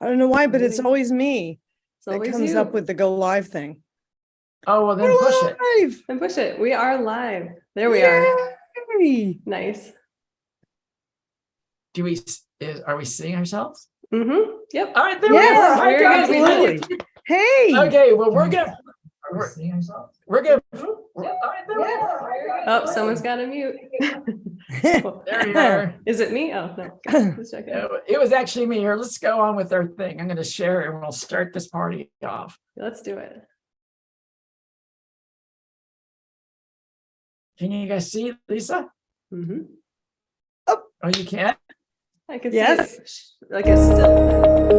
I don't know why, but it's always me that always comes you. up with the go live thing. Oh, well, then We're push it. live! Then push it. We are live. There we are. Yay! Nice. Are we seeing ourselves? Mm-hmm. Yep. All right, there Yes, we are. Hi, very guys. good. Absolutely. Hey! Okay, well, we're gonna. We're gonna. Mhm. All right, there we are. Oh, someone's got to mute. There you are. Is it me? Oh, no. Okay, just checking. It was actually me here. Let's go on with our thing. I'm going to share it and we'll start this party off. Let's do it. Can you guys see Lisa? Mm-hmm. Oh, you can? I can Yes. see it. Like it's still.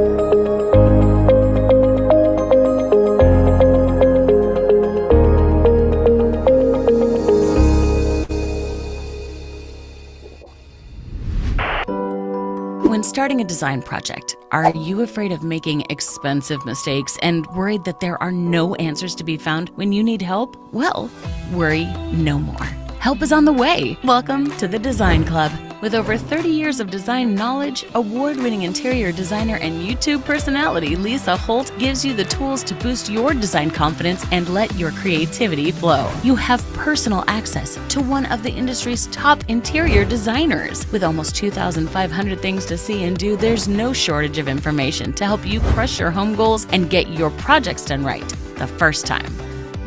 When starting a design project, are you afraid of making expensive mistakes and worried that there are no answers to be found when you need help? Well, worry no more. Help is on the way. Welcome to the Design Club. With over 30 years of design knowledge, award-winning interior designer and YouTube personality Lisa Holt gives you the tools to boost your design confidence and let your creativity flow. You have personal access to one of the industry's top interior designers. With almost 2,500 things to see and do, there's no shortage of information to help you crush your home goals and get your projects done right the first time.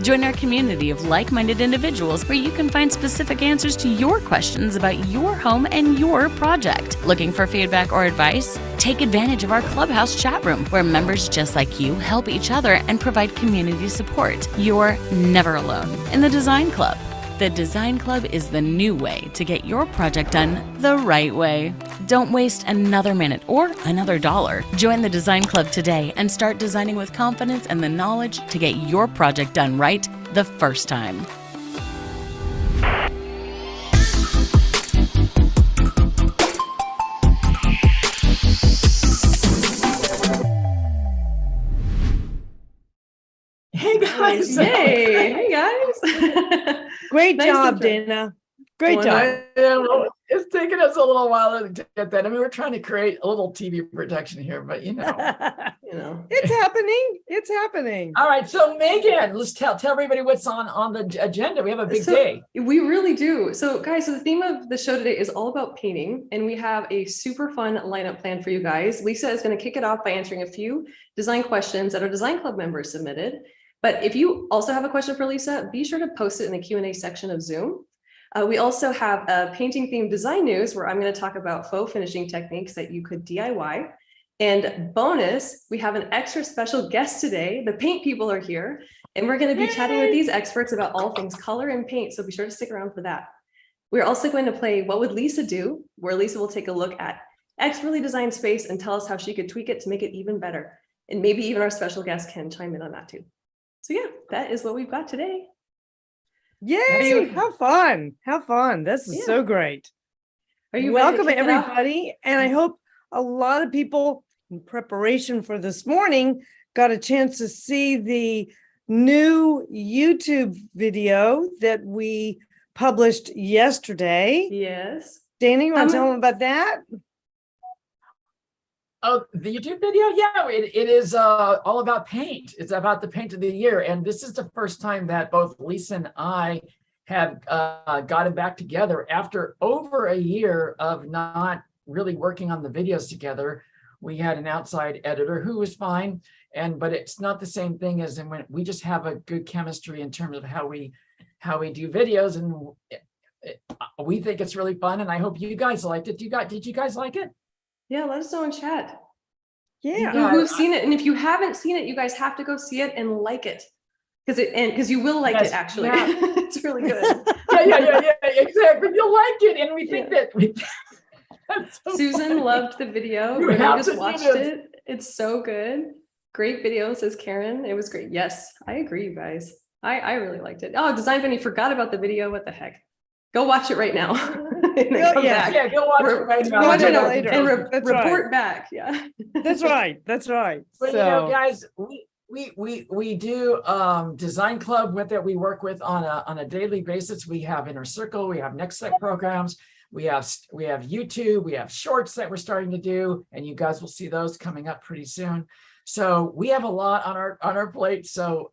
Join our community of like-minded individuals where you can find specific answers to your questions about your home and your project. Looking for feedback or advice? Take advantage of our Clubhouse chat room where members just like you help each other and provide community support. You're never alone in the Design Club. The Design Club is the new way to get your project done the right way. Don't waste another minute or another dollar. Join the Design Club today and start designing with confidence and the knowledge to get your project done right the first time. Hey, guys. Yay. Hey, guys. Great Nice job, intro. Dana. Great Well, job. I know. It's taken us a little while to get that. I mean, we're trying to create a little TV production here, but you know. You know. It's happening. It's happening. All right, so Megan, let's tell everybody what's on the agenda. We have a big day. We really do. So guys, so the theme of the show today is all about painting, and we have a super fun lineup planned for you guys. Lisa is going to kick it off by answering a few design questions that our Design Club members submitted. But if you also have a question for Lisa, be sure to post it in the Q&A section of Zoom. We also have a painting themed design news where I'm going to talk about faux finishing techniques that you could DIY. And bonus, we have an extra special guest today. The paint people are here, and we're going to be chatting with these experts about all things color and paint. So be sure to stick around for that. We're also going to play What Would Lisa Do?, where Lisa will take a look at expertly designed space and tell us how she could tweak it to make it even better. And maybe even our special guest can chime in on that too. So yeah, that is what we've got today. Yay! Have fun. Have fun. This is so great. Are you welcome, ready to kick it off? everybody? And I hope a lot of people in preparation for this morning got a chance to see the new YouTube video that we published yesterday. Yes. Danny, you want to tell them about that? Oh, the YouTube video? Yeah, it is all about paint. It's about the paint of the year. And this is the first time that both Lisa and I have gotten back together after over a year of not really working on the videos together. We had an outside editor who was fine, but it's not the same thing as when we just have a good chemistry in terms of how we do videos, and we think it's really fun. And I hope you guys liked it. Did you guys like it? Yeah, let us know in chat. Yeah. Who've seen it, and if you haven't seen it, you guys have to go see it and like it, because you will like it actually. Yeah. It's really good. yeah, exactly. You'll like it, and we think that. So Susan funny. Loved the video. You We have just to watched see this. it. It's so good. Great video, says Karen. It was great. Yes, I agree, you guys. I really liked it. Oh, Design Bunny forgot about the video. What the heck? Go watch it right now. And then come back. Yeah, go watch it right now. Watch it later. And That's report right. back. Yeah. That's right. That's right. But so, you know, guys, we do Design Club with it. We work with on a daily basis. We have Inner Circle. We have Next Set programs. we have YouTube, we have shorts that we're starting to do, and you guys will see those coming up pretty soon. So we have a lot on our plate. So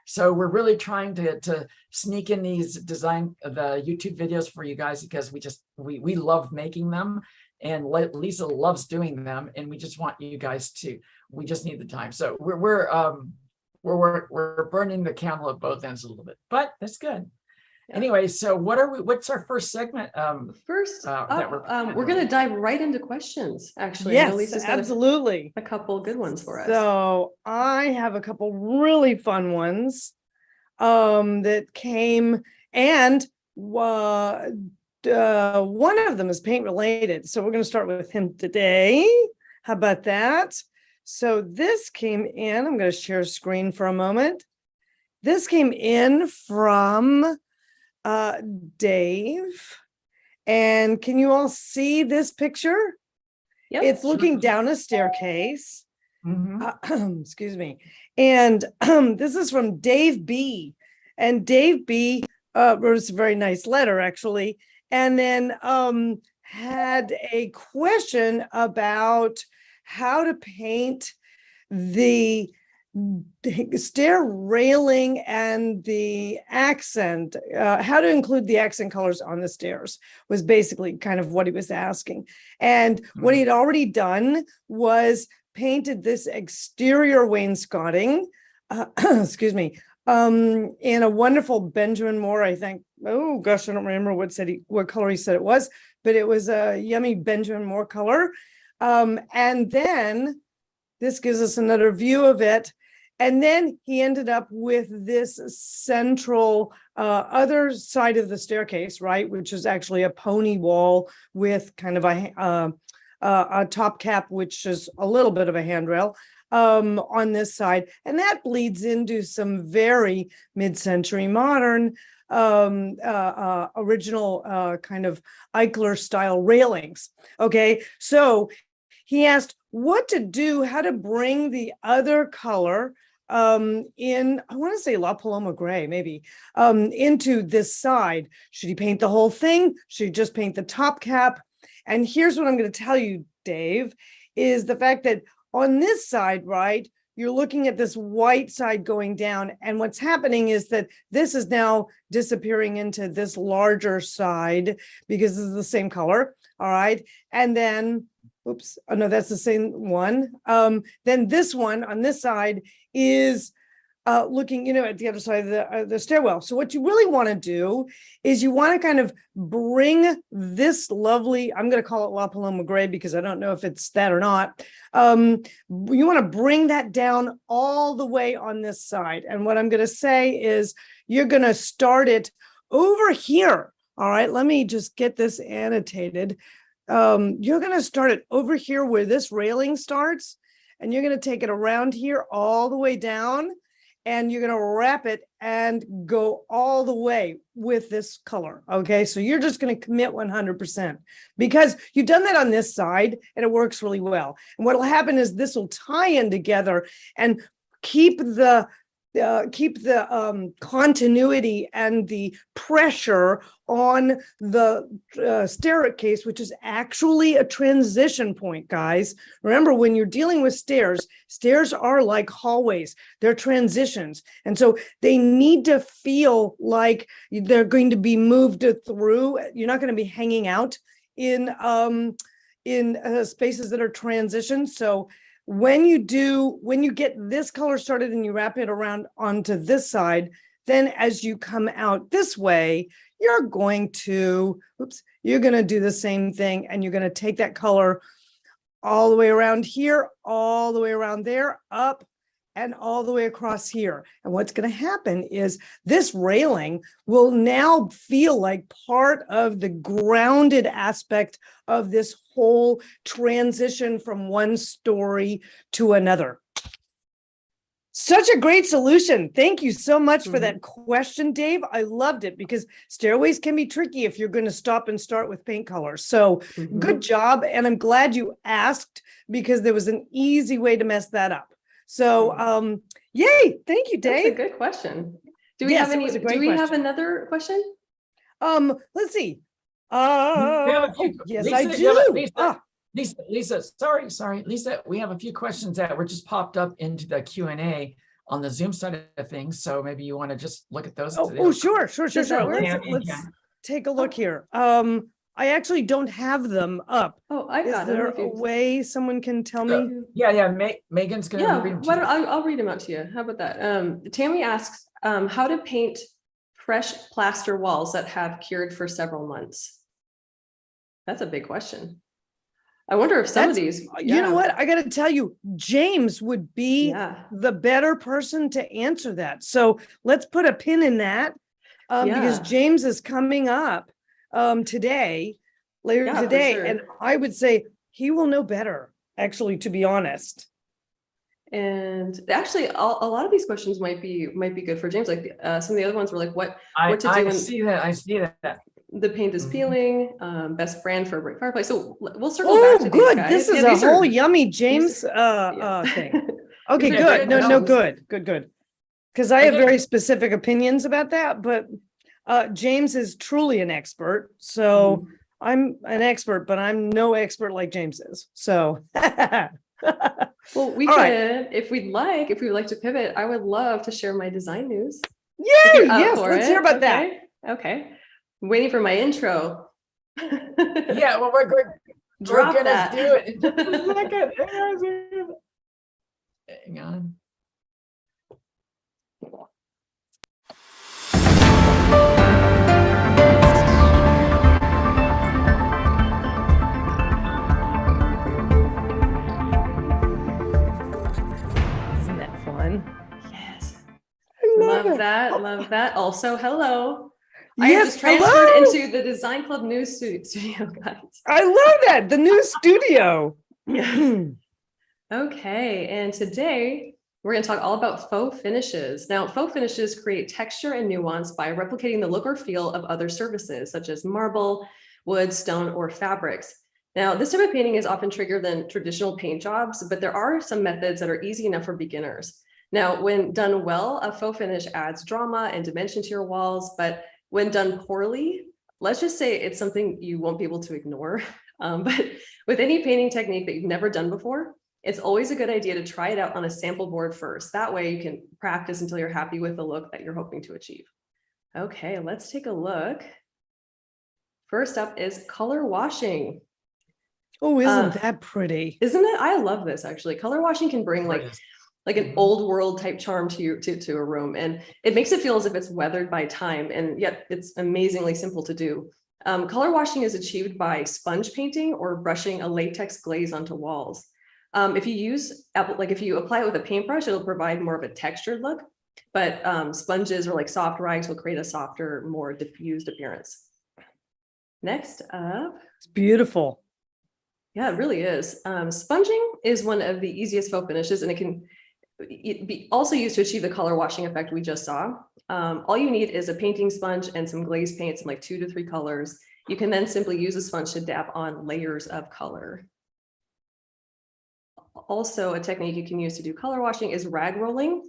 so we're really trying to sneak in these the YouTube videos for you guys, because we love making them, and Lisa loves doing them, and we just want you guys to. We just need the time. So we're burning the candle at both ends a little bit, but that's good. Yeah. Anyway, so what's our first segment? We're going to dive right into questions, actually. Yes, absolutely. A couple good ones for us. So I have a couple really fun ones that came, and one of them is paint related. So we're going to start with him today. How about that? So this came in, I'm going to share screen for a moment. This came in from Dave. And can you all see this picture? Yep. It's looking down a staircase. Excuse me. And this is from Dave B. And Dave B wrote us a very nice letter, actually. And then had a question about how to paint the stair railing and the accent, how to include the accent colors on the stairs was basically kind of what he was asking. And what he had already done was painted this exterior wainscoting, excuse me, in a wonderful Benjamin Moore, I think. Oh gosh, I don't remember what color he said it was, but it was a yummy Benjamin Moore color. And then this gives us another view of it. And then he ended up with this central other side of the staircase, right, which is actually a pony wall with kind of a top cap, which is a little bit of a handrail on this side. And that bleeds into some very mid-century modern original kind of Eichler style railings. Okay, so he asked what to do, how to bring the other color in, I want to say La Paloma gray, maybe, into this side. Should he paint the whole thing? Should he just paint the top cap? And here's what I'm going to tell you, Dave, is the fact that on this side, right, you're looking at this white side going down. And what's happening is that this is now disappearing into this larger side because this is the same color. All right. And then, oops, oh no, that's the same one. Then this one on this side is looking, at the other side of the stairwell. So what you really want to do is you want to kind of bring this lovely, I'm going to call it La Paloma gray because I don't know if it's that or not. You want to bring that down all the way on this side. And what I'm going to say is you're going to start it over here. All right, let me just get this annotated. You're going to start it over here where this railing starts, and you're going to take it around here all the way down, and you're going to wrap it and go all the way with this color. Okay, so you're just going to commit 100% because you've done that on this side and it works really well. And what will happen is this will tie in together and keep the continuity and the pressure on the staircase, which is actually a transition point, guys. Remember, when you're dealing with stairs, stairs are like hallways. They're transitions. And so they need to feel like they're going to be moved through. You're not going to be hanging out in spaces that are transitions. So when you get this color started and you wrap it around onto this side, then as you come out this way, you're going to do the same thing, and you're going to take that color all the way around here, all the way around there, up, and all the way across here. And what's going to happen is this railing will now feel like part of the grounded aspect of this whole transition from one story to another. Such a great solution. Thank you so much for that question, Dave. I loved it because stairways can be tricky if you're going to stop and start with paint colors. So good job. And I'm glad you asked because there was an easy way to mess that up. So, yay. Thank you, Dave. That's a good question. Do we have another question? Let's see. We have a few- yes, Lisa, I you have a- do. Lisa, sorry, Lisa, we have a few questions that were just popped up into the Q&A on the Zoom side of things. So maybe you want to just look at those. Sure. Does that work? Let's take a look here. I actually don't have them up. Oh, I've Is got them. there if a you- way someone can tell me? Yeah. Megan's going to Yeah, read them to why you. don't I'll read them out to you. How about that? Tammy asks, how to paint fresh plaster walls that have cured for several months. That's a big question. I wonder if some of these, You know what? I got to tell you, James would be Yeah, the better person to answer that. So let's put a pin in that because Yeah. James is coming up today, later Yeah, for today. sure. And I would say he will know better, actually, to be honest. and actually, a lot of these questions might be good for James. Like some of the other ones were like, what to do I when see that. the paint is Mhm. peeling, best brand for a brick fireplace. So we'll circle back to these Good. guys. This is Yeah, a these are- whole yummy James yeah. thing. Okay, These are good. good No, questions. good. Because I have Okay. very specific opinions about that, but James is truly an expert. So Mhm. I'm an expert, but I'm no expert like James is. So Well, we All could, right. if we would like to pivot, I would love to share my design news. yay, If you're up yes, for let's it. hear about that. Okay. I'm waiting for my intro. Yeah, well, we're Drop gonna that. do it in just a second. Hang on. Isn't that fun? Yes. I Love it. that. Love that. Also, hello. I have Yes, just transferred hello. into the Dezignclub news studio, guys. I love that. The new studio. Okay, and today we're going to talk all about faux finishes. Now, faux finishes create texture and nuance by replicating the look or feel of other surfaces, such as marble, wood, stone, or fabrics. Now, this type of painting is often trickier than traditional paint jobs, but there are some methods that are easy enough for beginners. Now, when done well, a faux finish adds drama and dimension to your walls, but when done poorly, let's just say it's something you won't be able to ignore. But with any painting technique that you've never done before, it's always a good idea to try it out on a sample board first. That way you can practice until you're happy with the look that you're hoping to achieve. Okay, let's take a look. First up is color washing. Oh, isn't that pretty? Isn't it? I love this actually. Color washing can bring like an old world type charm to a room, and it makes it feel as if it's weathered by time, and yet it's amazingly simple to do. Color washing is achieved by sponge painting or brushing a latex glaze onto walls. If you apply it with a paintbrush, it'll provide more of a textured look, but sponges or like soft rags will create a softer, more diffused appearance. Next up. It's beautiful. Yeah, it really is. Sponging is one of the easiest faux finishes, and it can be also used to achieve the color washing effect we just saw. All you need is a painting sponge and some glaze paints in like 2 to 3 colors. You can then simply use a sponge to dab on layers of color. Also, a technique you can use to do color washing is rag rolling.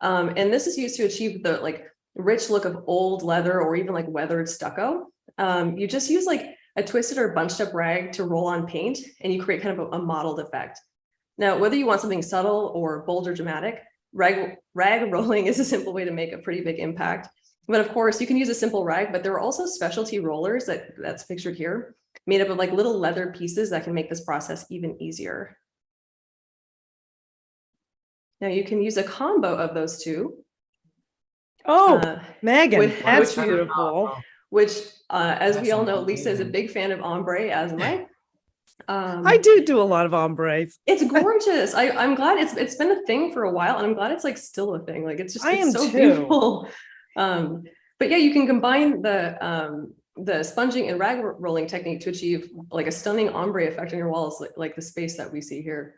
And this is used to achieve the like rich look of old leather or even like weathered stucco. You just use like a twisted or bunched up rag to roll on paint, and you create kind of a mottled effect. Now, whether you want something subtle or bold or dramatic, rag rolling is a simple way to make a pretty big impact. But of course, you can use a simple rag, but there are also specialty rollers that's pictured here, made up of like little leather pieces that can make this process even easier. Now you can use a combo of those two. Oh, Megan, that's which- beautiful. Which, as That's we all know, Lisa is a amazing. big fan of ombre, as am I. I do a lot of ombres. It's gorgeous. I'm glad it's been a thing for a while, and I'm glad it's like still a thing. Like it's just I it's am so too. beautiful. But yeah, you can combine the sponging and rag rolling technique to achieve like a stunning ombre effect on your walls, like the space that we see here.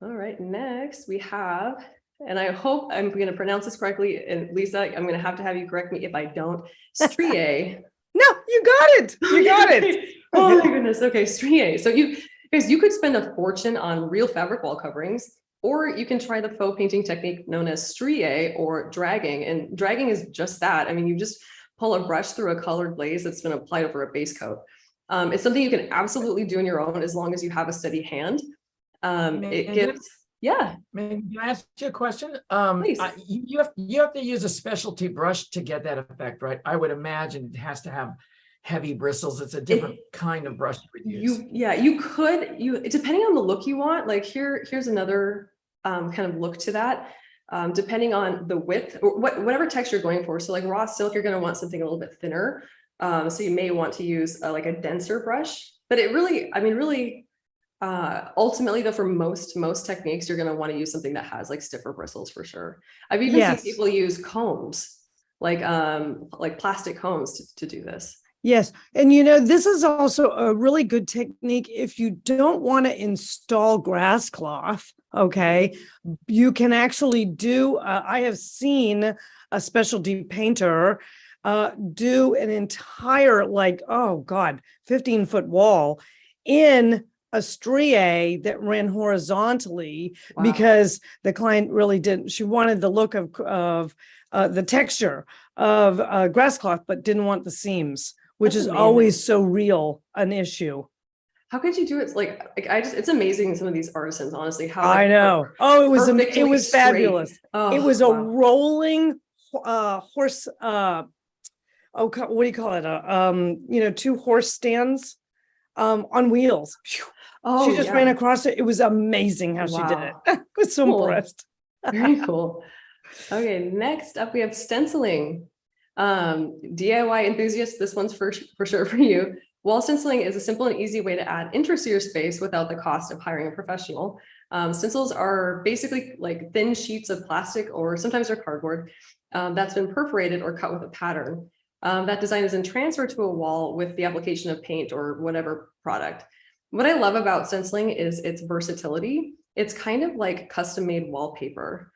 All right, next we have, and I hope I'm going to pronounce this correctly, and Lisa, I'm going to have you correct me if I don't. Strié. No, you got it. You got it. Oh my goodness. Okay, strié. So you could spend a fortune on real fabric wall coverings, or you can try the faux painting technique known as strié or dragging. And dragging is just that. I mean, you just pull a brush through a colored glaze that's been applied over a base coat. It's something you can absolutely do on your own as long as you have a steady hand. It gives, yeah. Can I ask you a question? Please. You have to use a specialty brush to get that effect, right? I would imagine it has to have heavy bristles. It's a different kind of brush you would use. You could, depending on the look you want, like here's another kind of look to that. Depending on the width or whatever texture you're going for. So like raw silk, you're going to want something a little bit thinner. So you may want to use like a denser brush, but it really, I mean, really, ultimately though, for most techniques, you're going to want to use something that has like stiffer bristles for sure. I've even seen people use combs, like plastic combs to do this. Yes. And you know, this is also a really good technique if you don't want to install grass cloth. Okay. You can actually do, I have seen a specialty painter do an entire, like, oh God, 15-foot wall in a strié that ran horizontally. Wow. Because the client really didn't, she wanted the look of the texture of grass cloth, but didn't want the seams, which is always so real an issue. How could you do it? Like it's amazing. Some of these artisans, honestly, how I know. Oh, it was fabulous. Oh, it was a rolling horse. What do you call it? 2 horse stands on wheels. Oh, she just ran across it. It was amazing how she did it. I was so impressed. Very cool. Okay, next up we have stenciling. DIY enthusiasts, this one's for sure for you. Wall stenciling is a simple and easy way to add interest to your space without the cost of hiring a professional. Stencils are basically like thin sheets of plastic, or sometimes they're cardboard, that's been perforated or cut with a pattern. That design is then transferred to a wall with the application of paint or whatever product. What I love about stenciling is its versatility. It's kind of like custom-made wallpaper.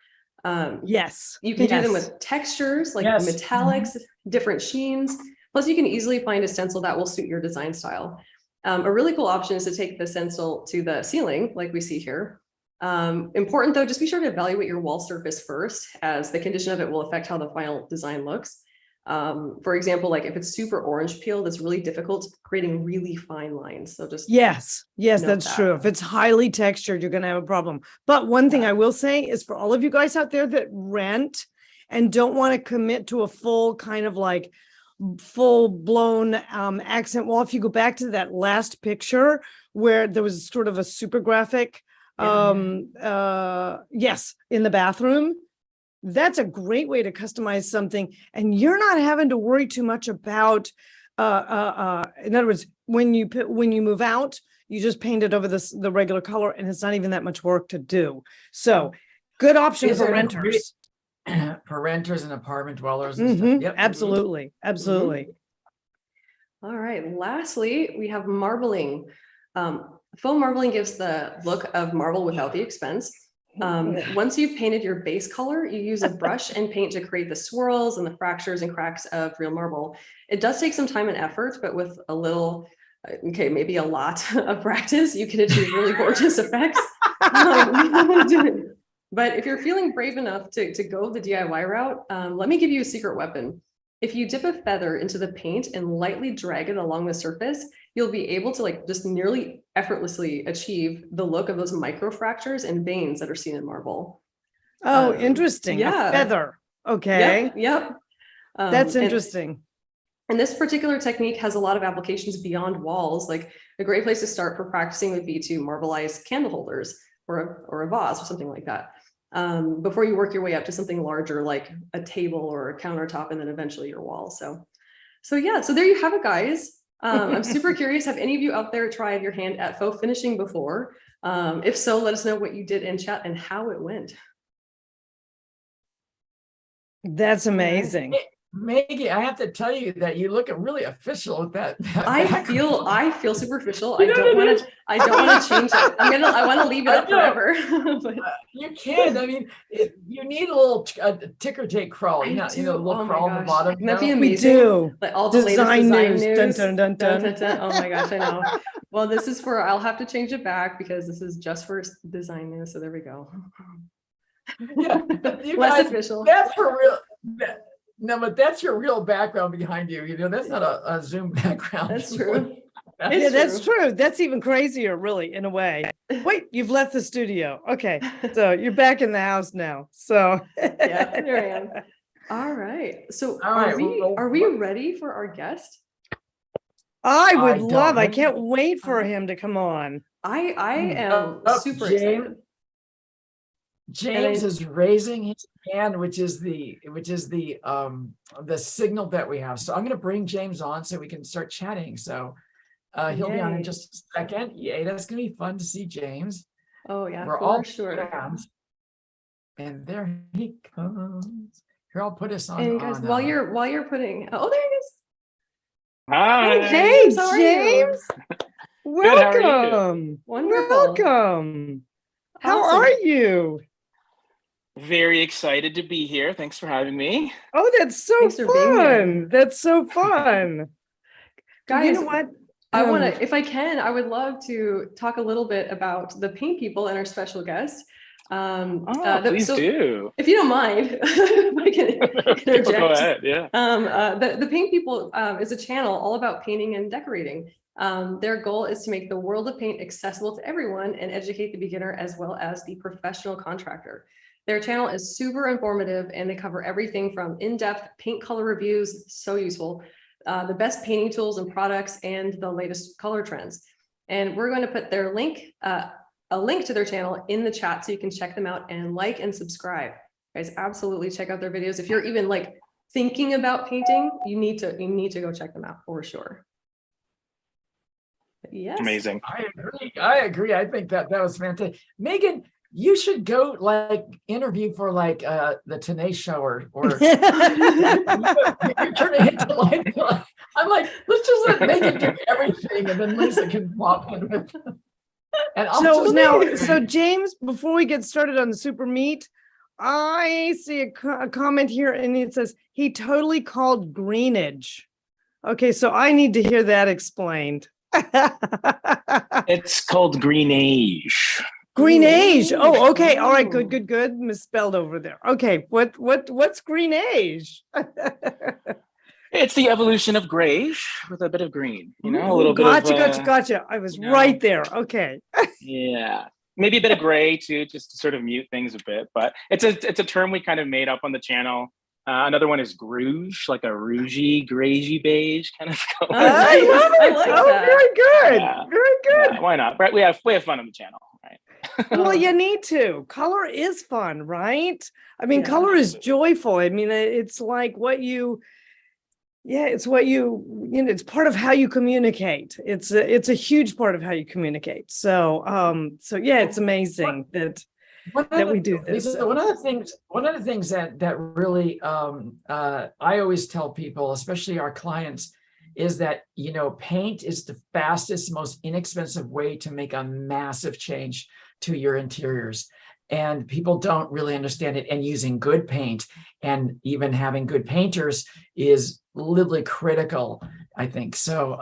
Yes. You can do them with textures like metallics, different sheens. Plus, you can easily find a stencil that will suit your design style. A really cool option is to take the stencil to the ceiling, like we see here. Important though, just be sure to evaluate your wall surface first, as the condition of it will affect how the final design looks. For example, like if it's super orange peeled, it's really difficult creating really fine lines. So just yes, that's true. If it's highly textured, you're going to have a problem. But one thing I will say is for all of you guys out there that rent and don't want to commit to a full kind of like full-blown accent wall, if you go back to that last picture where there was sort of a super graphic in the bathroom, that's a great way to customize something, and you're not having to worry too much about in other words, when you move out, you just paint it over the regular color, and it's not even that much work to do. So good option for renters. For renters and apartment dwellers and stuff. Yep. Absolutely. All right, lastly, we have marbling. Faux marbling gives the look of marble without the expense. Once you've painted your base color, you use a brush and paint to create the swirls and the fractures and cracks of real marble. It does take some time and effort, but with a little, maybe a lot of practice, you can achieve really gorgeous effects. But if you're feeling brave enough to go the DIY route, let me give you a secret weapon. If you dip a feather into the paint and lightly drag it along the surface, you'll be able to like just nearly effortlessly achieve the look of those micro fractures and veins that are seen in marble. Oh, interesting. A feather. Okay. Yep. That's interesting. And this particular technique has a lot of applications beyond walls. Like a great place to start for practicing would be to marbleize candle holders or a vase or something like that. Before you work your way up to something larger like a table or a countertop and then eventually your wall. So there you have it, guys. I'm super curious. Have any of you out there tried your hand at faux finishing before? If so, let us know what you did in chat and how it went. That's amazing. Maggie, I have to tell you that you look really official with that. I feel superficial. I don't want to change it. I want to leave it up forever. But you can. I mean, you need a little ticker tape crawl. You know, a little crawl on the bottom. That'd be amazing. We do. Like all the design news. Dun, dun, dun, dun. Dun, dun, dun. Oh my gosh, I know. Well, this is for. I'll have to change it back because this is just for design news. So there we go. Yeah, Less official. That's for real. No, but that's your real background behind you. You know, that's not a Zoom background. That's true. Yeah, that's true. That's even crazier, really, in a way. Wait, you've left the studio. Okay, so you're back in the house now. So Yeah, there I am. All right. So All right, are we ready for our guest? I would don't. love. I can't wait for him to come on. I am super James, excited. James is raising his hand, which is the signal that we have. So I'm going to bring James on so we can start chatting. So he'll be on in just a second. Yay, that's going to be fun to see James. Oh yeah, We're for all sure. hands. And there he comes. Here, I'll put us on. And guys, while you're putting, oh, there he is. Hi. Hey, James, how are you? James. Good, how are you? Welcome. Wonderful. Welcome. How Awesome. are you? Very excited to be here. Thanks for having me. Oh, that's so Thanks for being here. fun. That's so fun. Guys, you know what? I want to, if I can, I would love to talk a little bit about the paint people and our special guest. Please do. If you don't mind, if I can interject. Go ahead, yeah. The Paint People is a channel all about painting and decorating. Their goal is to make the world of paint accessible to everyone and educate the beginner as well as the professional contractor. Their channel is super informative and they cover everything from in-depth paint color reviews, so useful, the best painting tools and products, and the latest color trends. And we're going to put their link, a link to their channel in the chat so you can check them out and like and subscribe. Guys, absolutely check out their videos. If you're even like thinking about painting, you need to go check them out for sure. Yes. Amazing. I agree. I think that was fantastic. Megan, you should go like interview for like the Today Show or you're turning into like I'm like, let's just let Megan do everything and then Lisa can pop in with. And So James, before we get started on the super meat, I see a comment here and it says he totally called greenage. Okay, so I need to hear that explained. It's called greenage. Greenage. Oh, okay. All right. Good. Misspelled over there. Okay. What's greenage? It's the evolution of grayish with a bit of green, you know, a little bit of... Gotcha. I was right there. Okay. Yeah. Maybe a bit of gray too, just to sort of mute things a bit, but it's a term we kind of made up on the channel. Another one is grouge, like a rougey, grayy beige kind of color. I love it. That. Very good. Yeah. Very good. Yeah, why not? Right. We have fun on the channel, right? Well, you need to. Color is fun, right? I mean, color is joyful. I mean, it's like what you... Yeah, it's what it's part of how you communicate. It's a huge part of how you communicate. So yeah, it's amazing that we do this. Lisa, one of the things that really I always tell people, especially our clients, is that paint is the fastest, most inexpensive way to make a massive change to your interiors. And people don't really understand it. And using good paint and even having good painters is literally critical, I think. So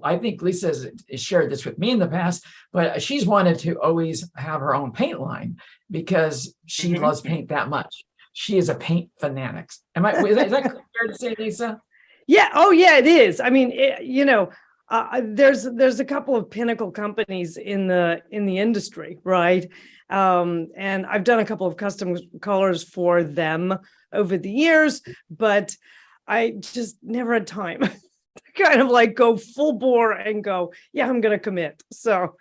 I think Lisa has shared this with me in the past, but she's wanted to always have her own paint line because she loves paint that much. She is a paint fanatic. Is that fair to say, Lisa? Yeah. Oh, yeah, it is. I mean, there's a couple of pinnacle companies in the industry, right? And I've done a couple of custom colors for them over the years, but I just never had time to kind of like go full bore and go, yeah, I'm going to commit. So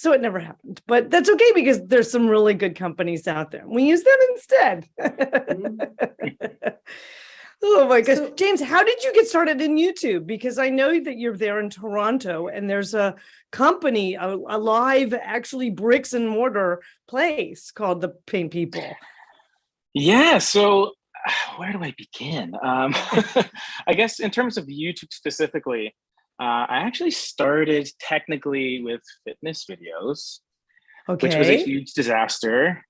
it never happened, but that's okay because there's some really good companies out there. We use them instead. Oh my gosh. James, how did you get started in YouTube? Because I know that you're there in Toronto and there's a company, a live, actually bricks and mortar place called the Paint People. Yeah. So where do I begin? I guess in terms of YouTube specifically, I actually started technically with fitness videos, which was a huge disaster.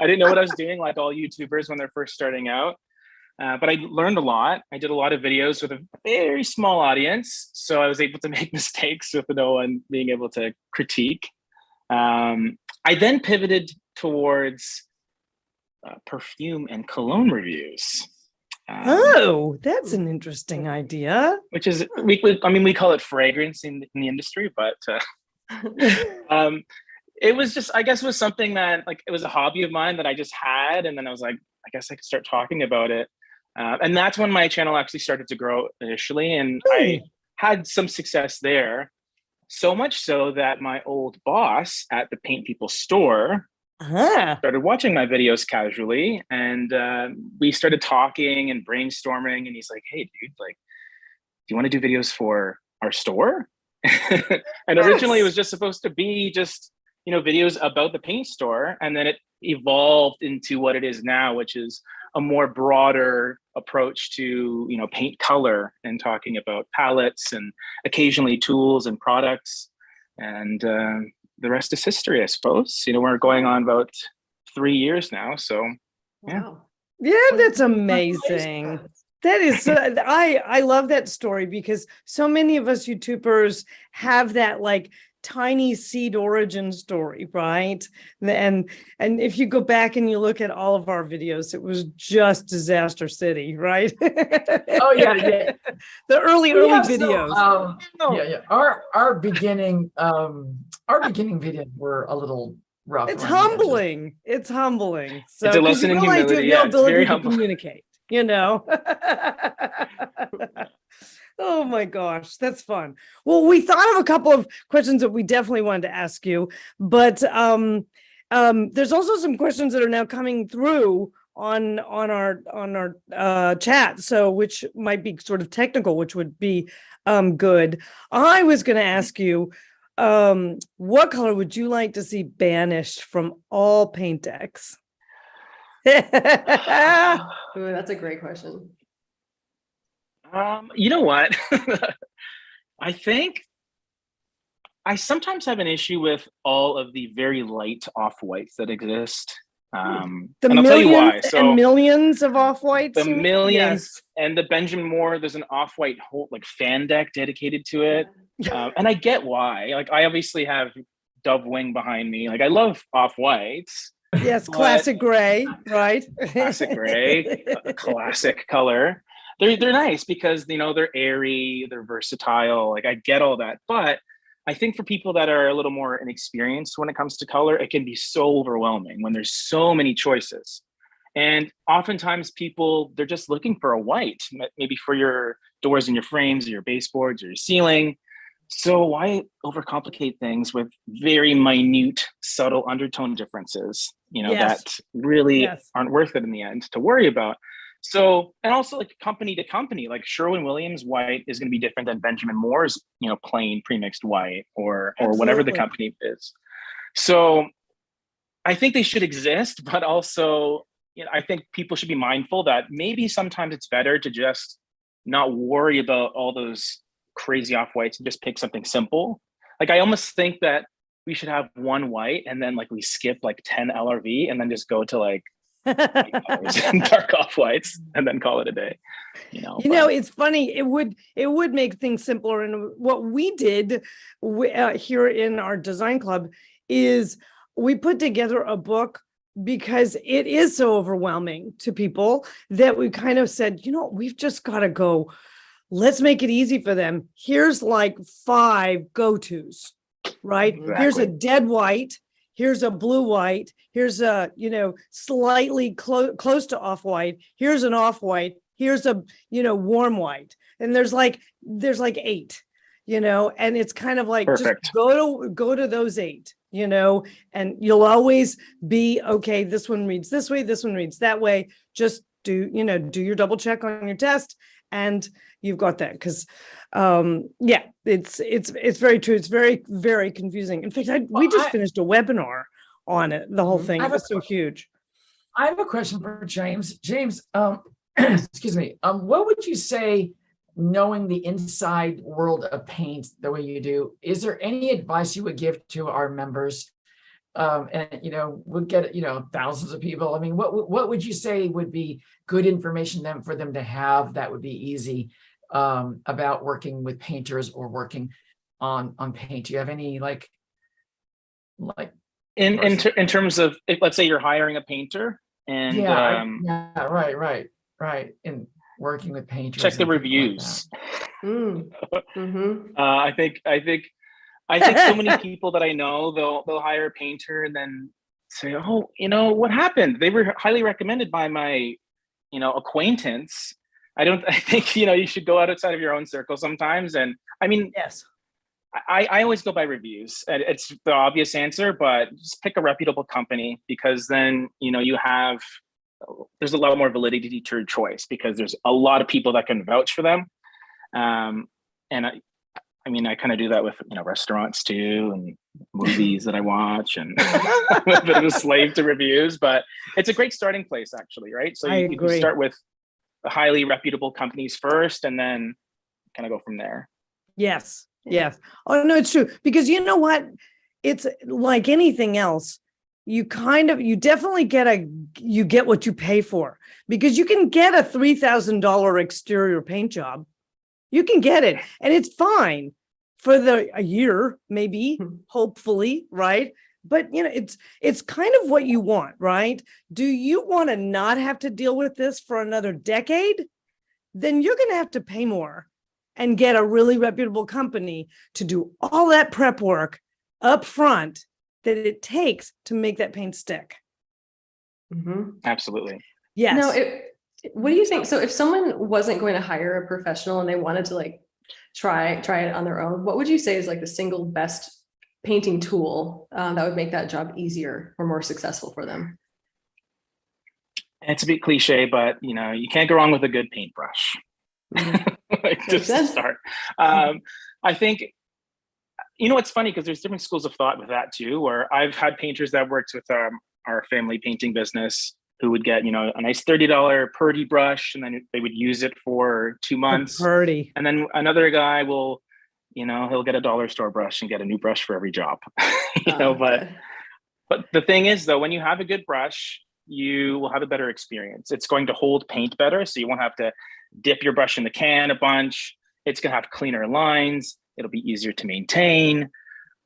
I didn't know what I was doing, like all YouTubers when they're first starting out, but I learned a lot. I did a lot of videos with a very small audience, so I was able to make mistakes with no one being able to critique. I then pivoted towards perfume and cologne reviews. Oh, that's an interesting idea. Which is we call it fragrance in the industry, but it was just, I guess, it was something that, like, it was a hobby of mine that I just had, and then I was like, I guess I could start talking about it, and that's when my channel actually started to grow initially, and I had some success there. So much so that my old boss at the Paint People store started watching my videos casually, and we started talking and brainstorming, and he's like, hey dude, like, do you want to do videos for our store? And originally it was just supposed to be just, you know, videos about the paint store, and then it evolved into what it is now, which is a more broader approach to, you know, paint color and talking about palettes and occasionally tools and products, and the rest is history, I suppose. You know, we're going on about 3 years now, so yeah. Wow. Yeah, that's amazing. That is, I love that story, because so many of us YouTubers have that like tiny seed origin story, right? And if you go back and you look at all of our videos, it was just Disaster City, right? Oh yeah. The early videos. Our beginning videos were a little rough. It's humbling. It's humbling. So it's a lesson in humility. Yeah, it's very humble. Communicate, you know. Oh my gosh, that's fun. Well, we thought of a couple of questions that we definitely wanted to ask you, but there's also some questions that are now coming through on our chat, so which might be sort of technical, which would be good. I was going to ask you, what color would you like to see banished from all paint decks? Ooh, that's a great question. You know what? I think I sometimes have an issue with all of the very light off-whites that exist. The and I'll tell you why. millions and millions of off-whites. The millions and the Benjamin Moore, there's an off-white Holt like fan deck dedicated to it. And I get why. Like, I obviously have Dove Wing behind me. Like, I love off-whites. Yes, classic gray, right? Classic gray, a classic color. They're nice because, you know, they're airy, they're versatile. Like, I get all that, but I think for people that are a little more inexperienced when it comes to color, it can be so overwhelming when there's so many choices. And oftentimes people, they're just looking for a white, maybe for your doors and your frames, or your baseboards, or your ceiling. So why overcomplicate things with very minute, subtle undertone differences, you know, that really aren't worth it in the end to worry about. So, and also like company to company, like Sherwin-Williams white is going to be different than Benjamin Moore's, you know, plain pre-mixed white or whatever the company is. So I think they should exist, but also, you know, I think people should be mindful that maybe sometimes it's better to just not worry about all those crazy off-whites and just pick something simple. Like, I almost think that we should have one white and then like we skip like 10 LRV and then just go to like dark off-whites and then call it a day. You know, it's funny. It would make things simpler. And what we did here in our design club is we put together a book, because it is so overwhelming to people that we kind of said, you know, we've just got to go. Let's make it easy for them. Here's like 5 go-tos, right? Exactly. Here's a dead white. Here's a blue white. Here's a, you know, slightly close to off-white. Here's an off-white. Here's a, you know, warm white. And there's like 8, you know, and it's kind of like, perfect. Just go to those 8, you know, and you'll always be, okay, this one reads this way, this one reads that way. Just do your double check on your test, and you've got that. Because it's very true. It's very, very confusing. In fact, we just finished a webinar on it. The whole thing was so huge. I have a question for James. James, excuse me. What would you say, knowing the inside world of paint the way you do, is there any advice you would give to our members? And, you know, we'll get, you know, thousands of people. I mean, what would you say would be good information for them to have that would be easy about working with painters or working on paint? Do you have any in terms of, let's say you're hiring a painter And yeah, right. And working with painters. check the and people like reviews. Mm-hmm. I think so many people that I know, they'll hire a painter and then say, oh, what happened? They were highly recommended by my, acquaintance. I think, you should go outside of your own circle sometimes. And I mean, Yes. I always go by reviews. And it's the obvious answer, but just pick a reputable company, because then, there's a lot more validity to your choice, because there's a lot of people that can vouch for them. And I kind of do that with, restaurants too, and movies that I watch, and I'm a bit of a slave to reviews, but it's a great starting place actually, right? So you can start with the highly reputable companies first, and then kind of go from there. Yes. Yes. Oh, no, it's true. Because you know what? It's like anything else. You definitely get what you pay for, because you can get a $3,000 exterior paint job. You can get it, and it's fine for a year, maybe, hopefully, right? But it's kind of what you want, right? Do you want to not have to deal with this for another decade? Then you're going to have to pay more and get a really reputable company to do all that prep work up front that it takes to make that paint stick. Mm-hmm. Absolutely. Yes. Now, what do you think? So if someone wasn't going to hire a professional and they wanted to try it on their own, what would you say is the single best painting tool that would make that job easier or more successful for them? It's a bit cliche, but you can't go wrong with a good paintbrush. Just to start. I think, it's funny, because there's different schools of thought with that too, where I've had painters that worked with our family painting business who would get, a nice $30 Purdy brush, and then they would use it for 2 months. Purdy. And then another guy will, he'll get a dollar store brush and get a new brush for every job. But the thing is though, when you have a good brush, you will have a better experience. It's going to hold paint better, so you won't have to dip your brush in the can a bunch. It's going to have cleaner lines. It'll be easier to maintain,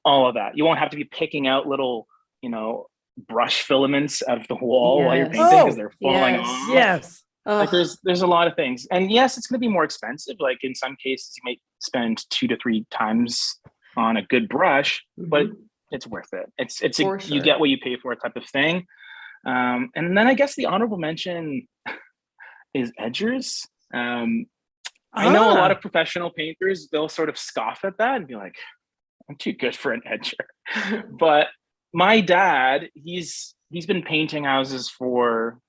all of that. You won't have to be picking out little, brush filaments out of the wall while you're painting, because they're falling off. Yes. There's a lot of things. And yes, it's going to be more expensive. Like in some cases, you might spend 2 to 3 times on a good brush, but it's worth it. It's you get what you pay for type of thing. And then I guess the honorable mention is edgers. I know a lot of professional painters, they'll sort of scoff at that and be like, I'm too good for an edger. But my dad, he's been painting houses for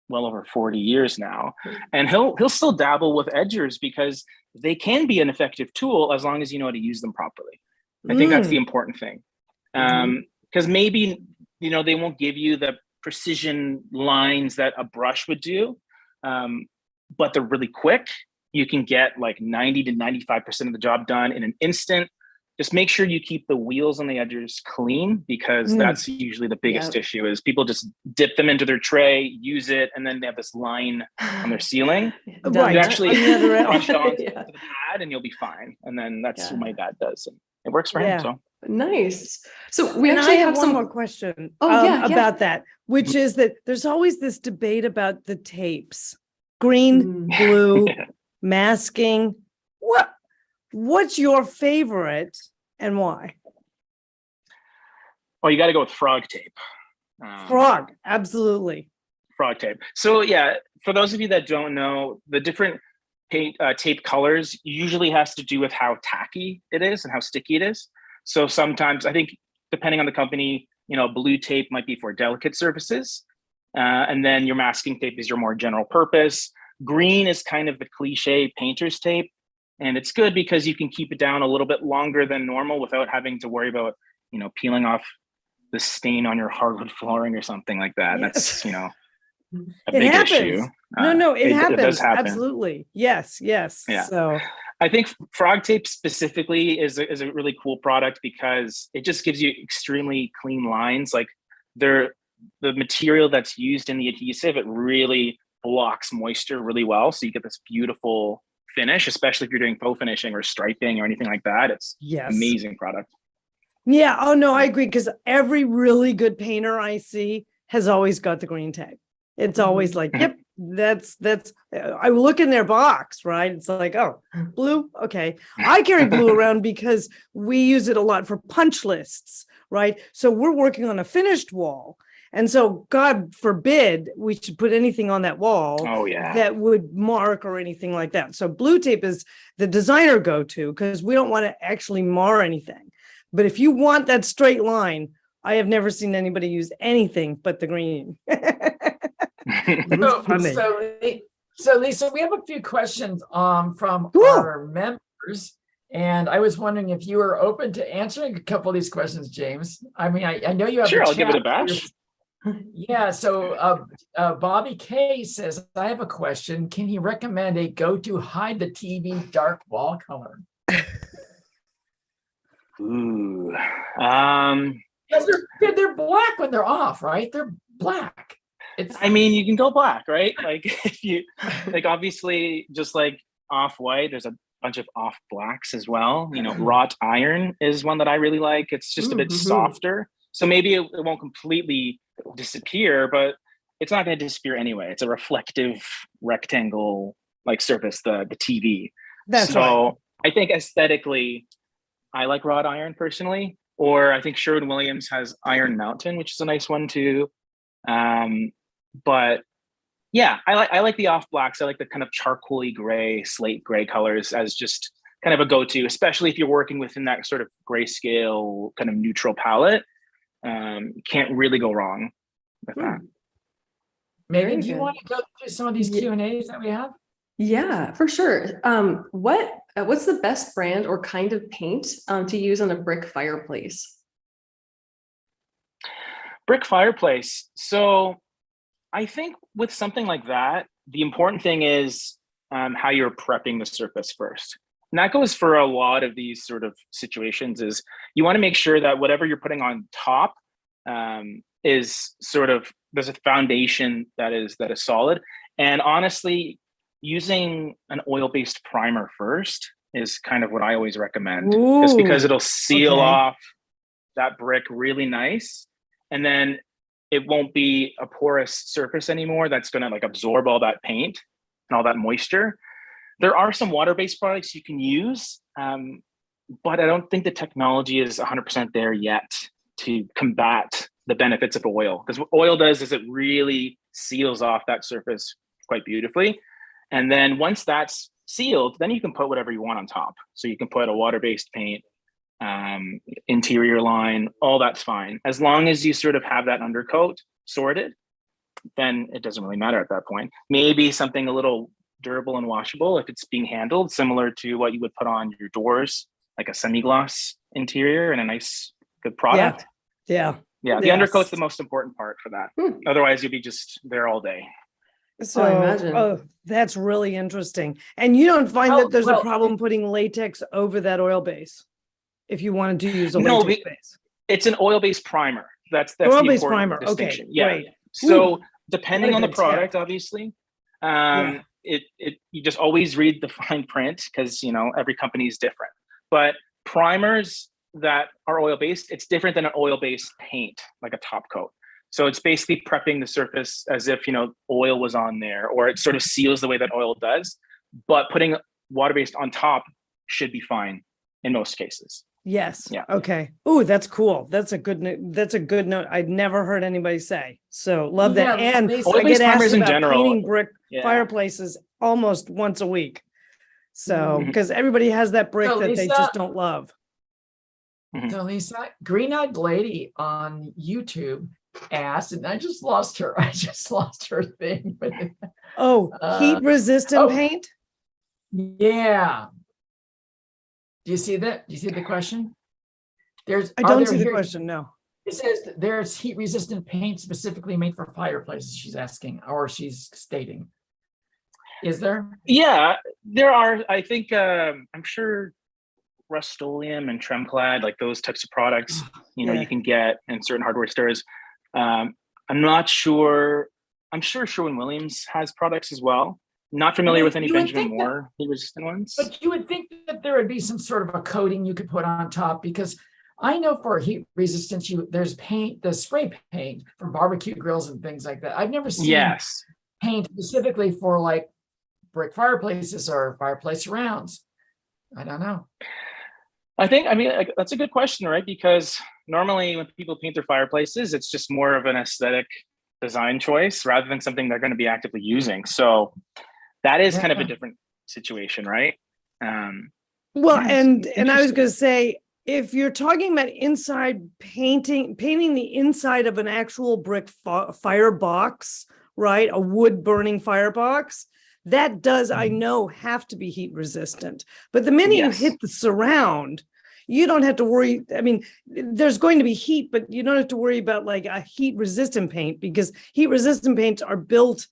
well over 40 years now, and he'll still dabble with edgers, because they can be an effective tool as long as you know how to use them properly. I think that's the important thing. Because maybe they won't give you the precision lines that a brush would do, but they're really quick. You can get 90 to 95% of the job done in an instant. Just make sure you keep the wheels on the edges clean, because that's usually the biggest issue, is people just dip them into their tray, use it, and then they have this line on their ceiling. Right. You actually brush it onto the the pad and you'll be fine. And then that's what my dad does. And it works for him. So nice. So we actually have one more question about that, which is that there's always this debate about the tapes, green, blue, masking. What's your favorite and why? Well, you got to go with frog tape. Frog, absolutely. Frog tape. So yeah, for those of you that don't know, the different tape colors usually has to do with how tacky it is and how sticky it is. So sometimes, I think, depending on the company, blue tape might be for delicate surfaces. And then your masking tape is your more general purpose. Green is kind of the cliche painter's tape. And it's good because you can keep it down a little bit longer than normal without having to worry about, peeling off the stain on your hardwood flooring or something like that. Yes. That's, a big issue. It happens. It does happen. Absolutely. Yes. Yeah. So I think frog tape specifically is a really cool product, because it just gives you extremely clean lines. Like the material that's used in the adhesive, it really blocks moisture really well. So you get this beautiful finish, especially if you're doing faux finishing or striping or anything like that. It's amazing product. Yeah. Oh no, I agree. Because every really good painter I see has always got the green tape. It's always like, yep, that's, I look in their box, right? It's like, oh, blue. Okay. I carry blue around because we use it a lot for punch lists, right? So we're working on a finished wall. And so God forbid we should put anything on that wall Oh yeah. that would mark or anything like that. So blue tape is the designer go-to because we don't want to actually mar anything. But if you want that straight line, I have never seen anybody use anything but the green. Funny. So Lisa, we have a few questions from Cool. our members, and I was wondering if you were open to answering a couple of these questions, James. I mean, I know you have. Sure, the I'll give it a chat. bash. Yeah. So Bobby K says, I have a question. Can he recommend a go-to hide the TV dark wall color? Ooh. Because they're black when they're off, right? They're black. I mean, you can go black, right? Like if you like, obviously, just like off-white, there's a bunch of off blacks as well. You know, wrought iron is one that I really like. It's just a bit softer, so maybe it won't completely disappear, but it's not going to disappear anyway. It's a reflective rectangle like surface, the TV. That's so right. I think aesthetically, I like wrought iron personally, or I think Sherwin-Williams has Iron Mountain, which is a nice one too. But yeah, I like the off blacks. I like the kind of charcoaly gray, slate gray colors as just kind of a go-to, especially if you're working within that sort of grayscale kind of neutral palette. Can't really go wrong with that. Megan, do you want to go through some of these Q&As that we have? Yeah, for sure. What's the best brand or kind of paint to use on a brick fireplace? Brick fireplace. So I think with something like that, the important thing is how you're prepping the surface first. And that goes for a lot of these sort of situations. Is you want to make sure that whatever you're putting on top is sort of, there's a foundation that is solid. And honestly, using an oil-based primer first is kind of what I always recommend. Just because it'll seal off that brick really nice. And then it won't be a porous surface anymore that's going to like absorb all that paint and all that moisture. There are some water-based products you can use, but I don't think the technology is 100% there yet to combat the benefits of oil. Because what oil does is it really seals off that surface quite beautifully. And then once that's sealed, then you can put whatever you want on top. So you can put a water-based paint, interior line, all that's fine. As long as you sort of have that undercoat sorted, then it doesn't really matter at that point. Maybe something a little durable and washable if it's being handled, similar to what you would put on your doors, like a semi-gloss interior and a nice, good product. Yeah. The undercoat's the most important part for that. Otherwise, you'll be just there all day. So, I imagine. That's really interesting. And you don't find that there's a problem putting latex over that oil base if you want to use a latex base? It's an oil-based primer. That's the oil-based important primer. distinction. Okay, Yeah. great. So depending on the tip. product, obviously, you just always read the fine print because every company is different. But primers that are oil-based, it's different than an oil-based paint, like a top coat. So it's basically prepping the surface as if oil was on there, or it sort of seals the way that oil does. But putting water-based on top should be fine in most cases. Yes. Yeah. Okay. Ooh, that's cool. That's a good note. I'd never heard anybody say. So love that. And I get asked about painting brick fireplaces almost once a week. So because everybody has that brick that they just don't love. So Lisa, Green-Eyed Lady on YouTube asked, and I just lost her thing. Heat resistant paint? Yeah. Do you see that? Do you see the question? I don't see the question, no. It says there's heat resistant paint specifically made for fireplaces, she's asking, or she's stating. Is there? Yeah, there are. I think, I'm sure Rust-Oleum and Tremclad, like those types of products, you can get in certain hardware stores. I'm not sure. I'm sure Sherwin-Williams has products as well. Not familiar with any Benjamin Moore heat resistant ones. But you would think that there would be some sort of a coating you could put on top, because I know for heat resistance, there's paint, the spray paint for barbecue grills and things like that. I've never seen Yes. paint specifically for like brick fireplaces or fireplace surrounds. I don't know. I mean, like, that's a good question, right? Because normally when people paint their fireplaces, it's just more of an aesthetic design choice rather than something they're going to be actively using. So that is kind of a different situation, right? Well, Yeah, and I was going to say, if you're talking about inside painting the inside of an actual brick firebox, right? A wood burning firebox, that does, I know, have to be heat resistant. But the minute you hit the surround, you don't have to worry. I mean, there's going to be heat, but you don't have to worry about like a heat resistant paint, because heat resistant paints are built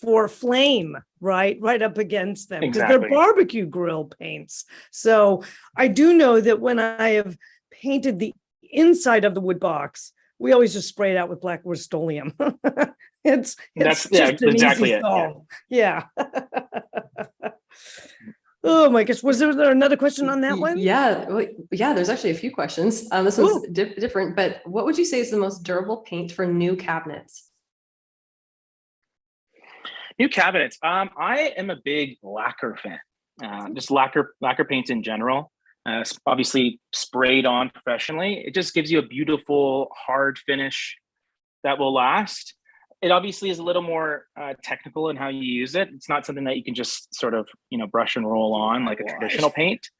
for flame, right up against them, because they're barbecue grill paints. So I do know that when I have painted the inside of the wood box, we always just spray it out with black Rust-Oleum. It's just an exactly easy solve. Yeah. Oh my gosh, was there another question on that one? Yeah, well, yeah, there's actually a few questions. This one's different, but what would you say is the most durable paint for new cabinets? New cabinets. I am a big lacquer fan. Just lacquer paints in general. Obviously sprayed on professionally. It just gives you a beautiful hard finish that will last. It obviously is a little more technical in how you use it. It's not something that you can just sort of, brush and roll on like a traditional paint.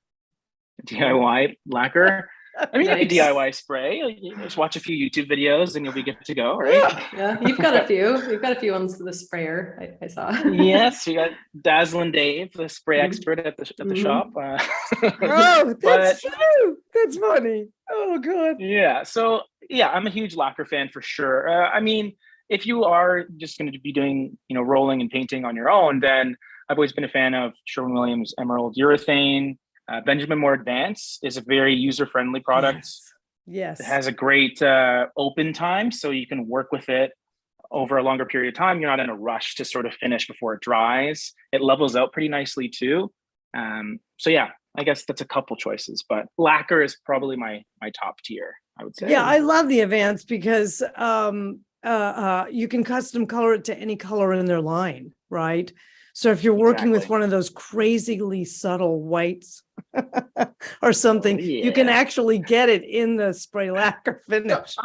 DIY lacquer. I mean, you can DIY spray. You just watch a few YouTube videos and you'll be good to go, right? Yeah, you've got a few. You've got a few ones for the sprayer. I saw. Yes, we got Dazzling Dave, the spray expert at the shop. Oh, that's true. That's funny. Oh, God. Yeah. So yeah, I'm a huge lacquer fan for sure. I mean, if you are just going to be doing, rolling and painting on your own, then I've always been a fan of Sherwin-Williams Emerald Urethane. Benjamin Moore Advance is a very user-friendly product. Yes. It has a great open time, so you can work with it over a longer period of time. You're not in a rush to sort of finish before it dries. It levels out pretty nicely too. So yeah, I guess that's a couple choices, but lacquer is probably my top tier, I would say. Yeah, I love the Advance because you can custom color it to any color in their line, right? So if you're working with one of those crazily subtle whites or something, you can actually get it in the spray lacquer finish.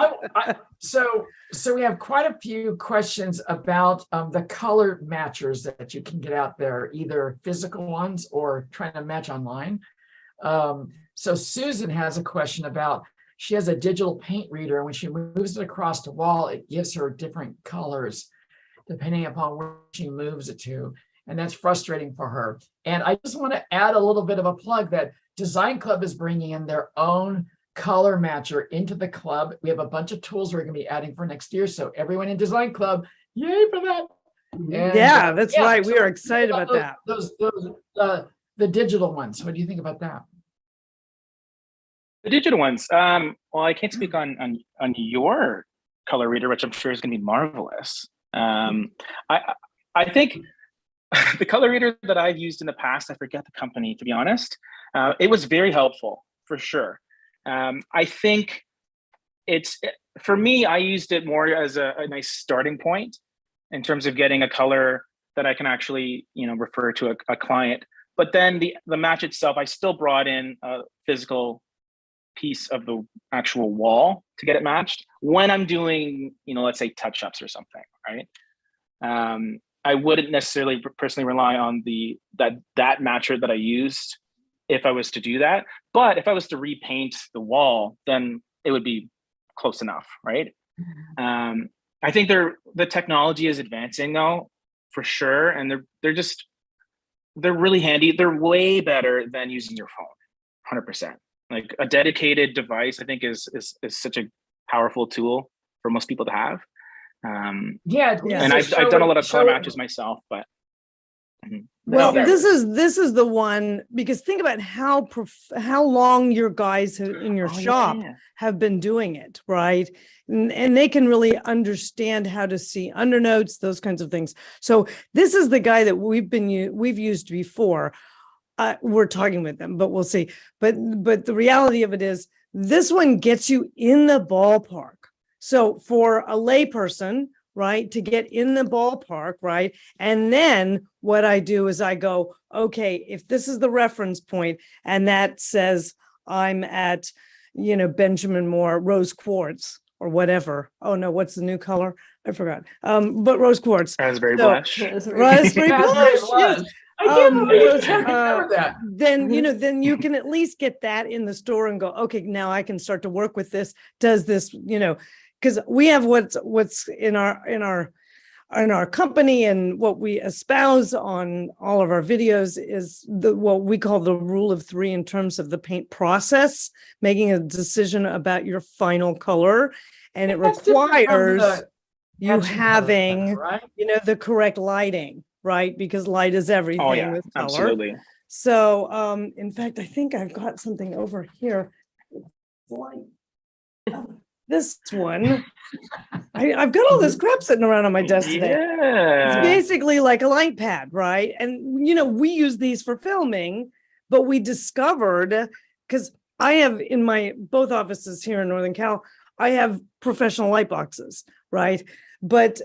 So we have quite a few questions about the color matchers that you can get out there, either physical ones or trying to match online. So Susan has a question about, she has a digital paint reader, and when she moves it across the wall, it gives her different colors depending upon where she moves it to. And that's frustrating for her. And I just want to add a little bit of a plug that Dezignclub is bringing in their own color matcher into the club. We have a bunch of tools we're going to be adding for next year. So everyone in Dezignclub, yay for that. And, that's right. We are excited about that. The digital ones. What do you think about that? The digital ones. Well, I can't speak on your color reader, which I'm sure is going to be marvelous. I think the color reader that I've used in the past, I forget the company, to be honest. It was very helpful for sure. I think for me, I used it more as a nice starting point in terms of getting a color that I can actually, refer to a client. But then the match itself, I still brought in a physical piece of the actual wall to get it matched when I'm doing, let's say touch-ups or something, right? I wouldn't necessarily personally rely on that matcher that I used if I was to do that. But if I was to repaint the wall, then it would be close enough, right? I think the technology is advancing though, for sure, and they're really handy. They're way better than using your phone, 100%. Like a dedicated device, I think is such a powerful tool for most people to have. And I've done a lot of color matches myself, but well, this is the one, because think about how long your guys in your shop have been doing it, right? And they can really understand how to see undernotes, those kinds of things. So this is the guy that we've used before. We're talking with them, but we'll see. But the reality of it is This one gets you in the ballpark. So for a layperson, right, to get in the ballpark, right? And then what I do is I go, okay, if this is the reference point and that says I'm at, Benjamin Moore rose quartz or whatever. Oh no, what's the new color? I forgot. But rose quartz. Raspberry So- blush. Raspberry Raspberry blush, yes. blush. I can't believe rose- you can't remember that. Then then you can at least get that in the store and go, okay, now I can start to work with this. Does this, because we have what's in our company, and what we espouse on all of our videos is what we call the rule of 3 in terms of the paint process, making a decision about your final color, and it That's different from requires the you matching color, having right? the correct lighting, right? Because light is everything Oh yeah, with color. absolutely. So in fact, I think I've got something over here. This one, I've got all this crap sitting around on my desk today. It's Yeah. basically like a light pad, right? And we use these for filming, but we discovered, because I have in my both offices here in Northern Cal, I have professional light boxes, right? But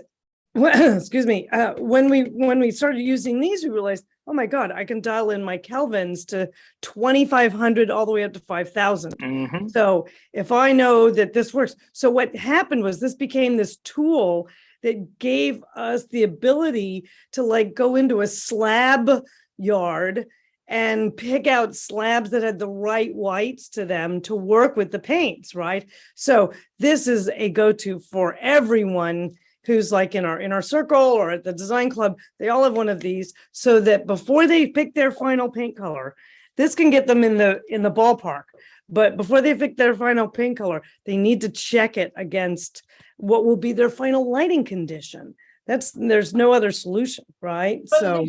excuse me, when we started using these, we realized, oh my God, I can dial in my kelvins to 2,500 all the way up to 5,000. Mhm. So if I know that this works, so what happened was this became this tool that gave us the ability to like go into a slab yard and pick out slabs that had the right whites to them to work with the paints, right? So this is a go-to for everyone who's like in our circle or at the design club. They all have one of these, so that before they pick their final paint color, this can get them in the ballpark. But before they pick their final paint color, they need to check it against what will be their final lighting condition. There's no other solution, right? But So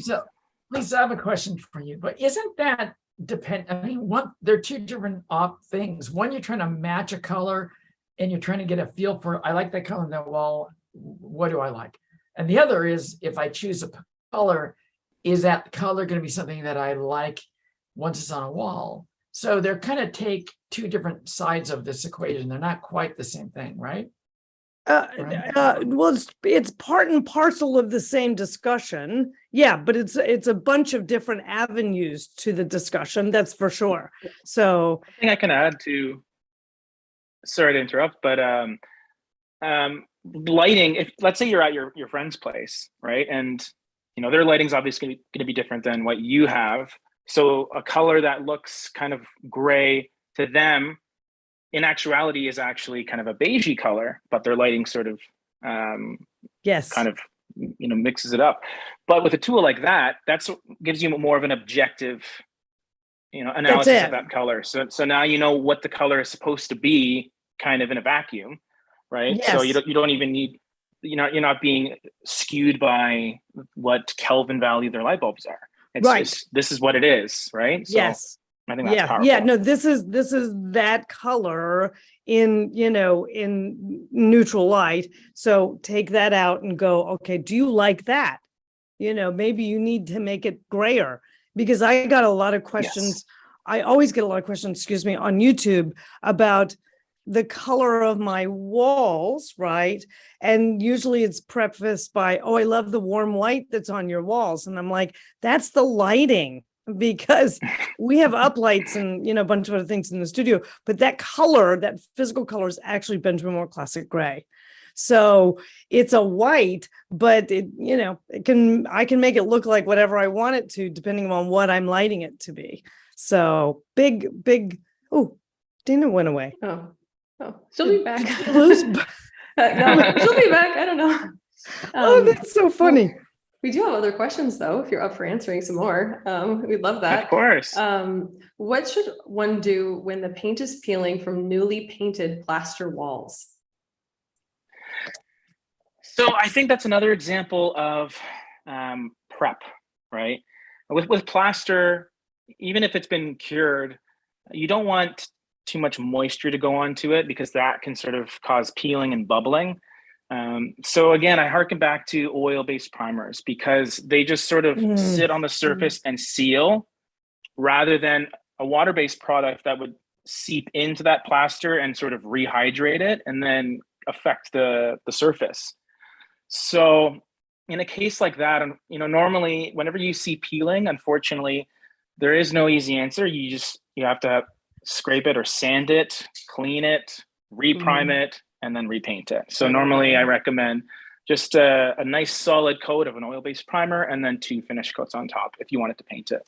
Lisa, I have a question for you. But isn't that they're two different things. One, you're trying to match a color and you're trying to get a feel for, I like that color in that wall. What do I like? And the other is, if I choose a color, is that color going to be something that I like once it's on a wall? So they're kind of take two different sides of this equation. They're not quite the same thing, right? Well, it's part and parcel of the same discussion. Yeah, but it's a bunch of different avenues to the discussion. That's for sure. So I think I can add to, sorry to interrupt, but lighting, if let's say you're at your friend's place, right? And their lighting's obviously going to be different than what you have. So a color that looks kind of gray to them, in actuality, is actually kind of a beigey color, but their lighting sort of yes, kind of mixes it up. But with a tool like that, gives you more of an objective analysis of that color. So now you know what the color is supposed to be, kind of in a vacuum, right? Yes. So you don't even need, you're not being skewed by what Kelvin value their light bulbs are. This is what it is, right? So yes. I think that's powerful. Yeah, no, this is that color in neutral light. So take that out and go, okay, do you like that? Maybe you need to make it grayer, because I got a lot of questions. Yes. I always get a lot of questions, on YouTube about the color of my walls, right? And usually it's prefaced by, oh, I love the warm white that's on your walls. And I'm like, that's the lighting, because we have uplights and, a bunch of other things in the studio, but that color, that physical color, is actually Benjamin Moore Classic Gray. So it's a white, but I can make it look like whatever I want it to, depending on what I'm lighting it to be. So big, oh, Dana went away. Oh, she'll be back. Did you lose? No, she'll be back. I don't know. Oh, that's so funny. We do have other questions, though, if you're up for answering some more. We'd love that. Of course. What should one do when the paint is peeling from newly painted plaster walls? So I think that's another example of prep, right? With plaster, even if it's been cured, you don't want too much moisture to go onto it, because that can sort of cause peeling and bubbling. So again, I harken back to oil-based primers, because they just sort of sit on the surface and seal, rather than a water-based product that would seep into that plaster and sort of rehydrate it and then affect the surface. So in a case like that, normally whenever you see peeling, unfortunately, there is no easy answer. You have to scrape it or sand it, clean it, reprime it, and then repaint it. So normally I recommend just a nice solid coat of an oil-based primer and then 2 finish coats on top if you wanted to paint it.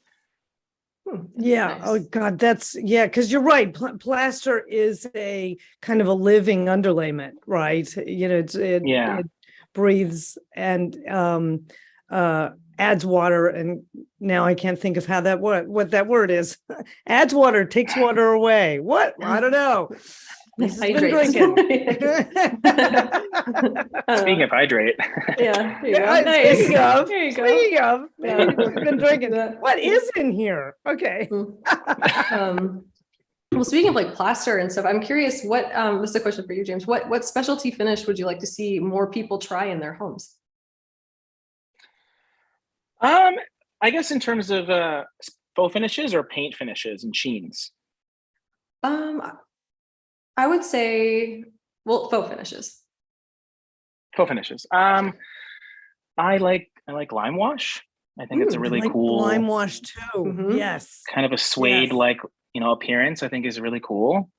Yeah. Nice. Oh God, because you're right. Plaster is a kind of a living underlayment, right? It breathes and adds water. And now I can't think of how what that word is. Adds water, takes water away. What? I don't know. Lisa's been drinking. Speaking of hydrate. Yeah, there you go. Nice. Speaking of, maybe she's been drinking. Yeah. What is in here? Okay. Well, speaking of like plaster and stuff, I'm curious what, this is a question for you, James. What specialty finish would you like to see more people try in their homes? I guess in terms of faux finishes or paint finishes and sheens. I would say, well, faux finishes. Faux finishes. I like lime wash. I think it's a really cool lime wash too. Yes. kind of a suede like appearance. I think is really cool.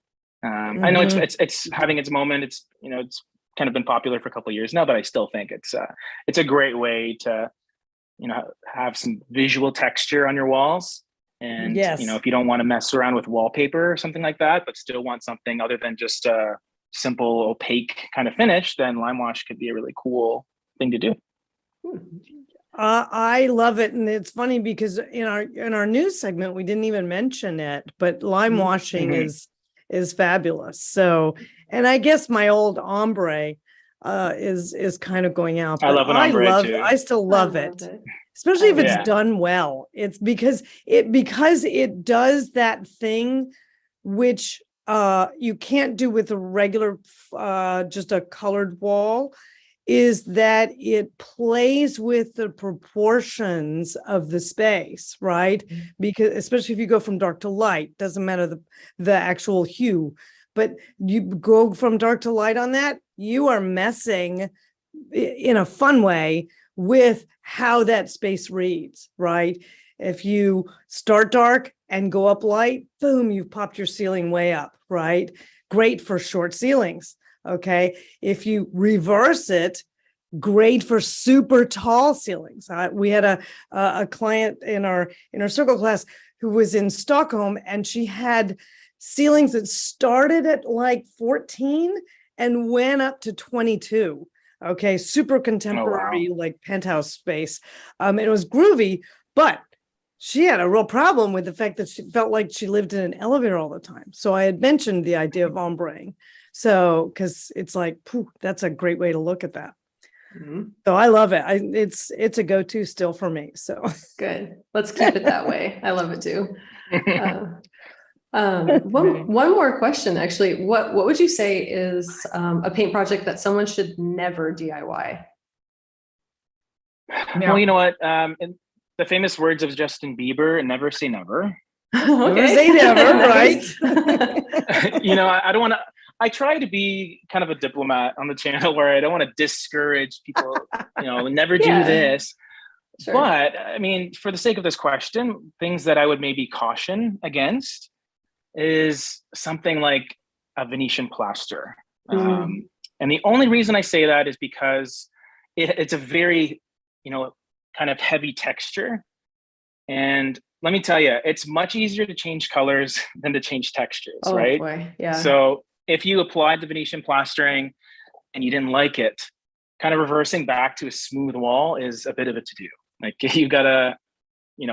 I know it's having its moment. It's it's kind of been popular for a couple of years now, but I still think it's a great way to have some visual texture on your walls. And if you don't want to mess around with wallpaper or something like that, but still want something other than just a simple opaque kind of finish, then lime wash could be a really cool thing to do. I love it, and it's funny because in our news segment we didn't even mention it, but lime washing is fabulous. So, and I guess my old ombre is kind of going out. I love an ombre too. I still love it. Especially if it's done well. It's because it does that thing which you can't do with a regular just a colored wall, is that it plays with the proportions of the space, right? Because especially if you go from dark to light, doesn't matter the actual hue, but you go from dark to light on that, you are messing in a fun way with how that space reads, right? If you start dark and go up light, boom, you've popped your ceiling way up, right? Great for short ceilings, okay? If you reverse it, great for super tall ceilings. We had a client in our circle class who was in Stockholm, and she had ceilings that started at like 14 and went up to 22. Okay, super contemporary, like penthouse space. It was groovy, but she had a real problem with the fact that she felt like she lived in an elevator all the time. So I had mentioned the idea of ombreing. So, because it's like, that's a great way to look at that. So I love it. It's a go-to still for me. So good. Let's keep it that way. I love it too. One more question, actually. What would you say is a paint project that someone should never DIY? Well, you know what? In the famous words of Justin Bieber, never say never. Never say never, right? I don't want to. I try to be kind of a diplomat on the channel where I don't want to discourage people, never do this. Sure. But I mean, for the sake of this question, things that I would maybe caution against is something like a Venetian plaster. And the only reason I say that is because it's a very, kind of heavy texture. And let me tell you, it's much easier to change colors than to change textures, right? Boy. Yeah. So if you applied the Venetian plastering and you didn't like it, kind of reversing back to a smooth wall is a bit of a to-do. Like you gotta,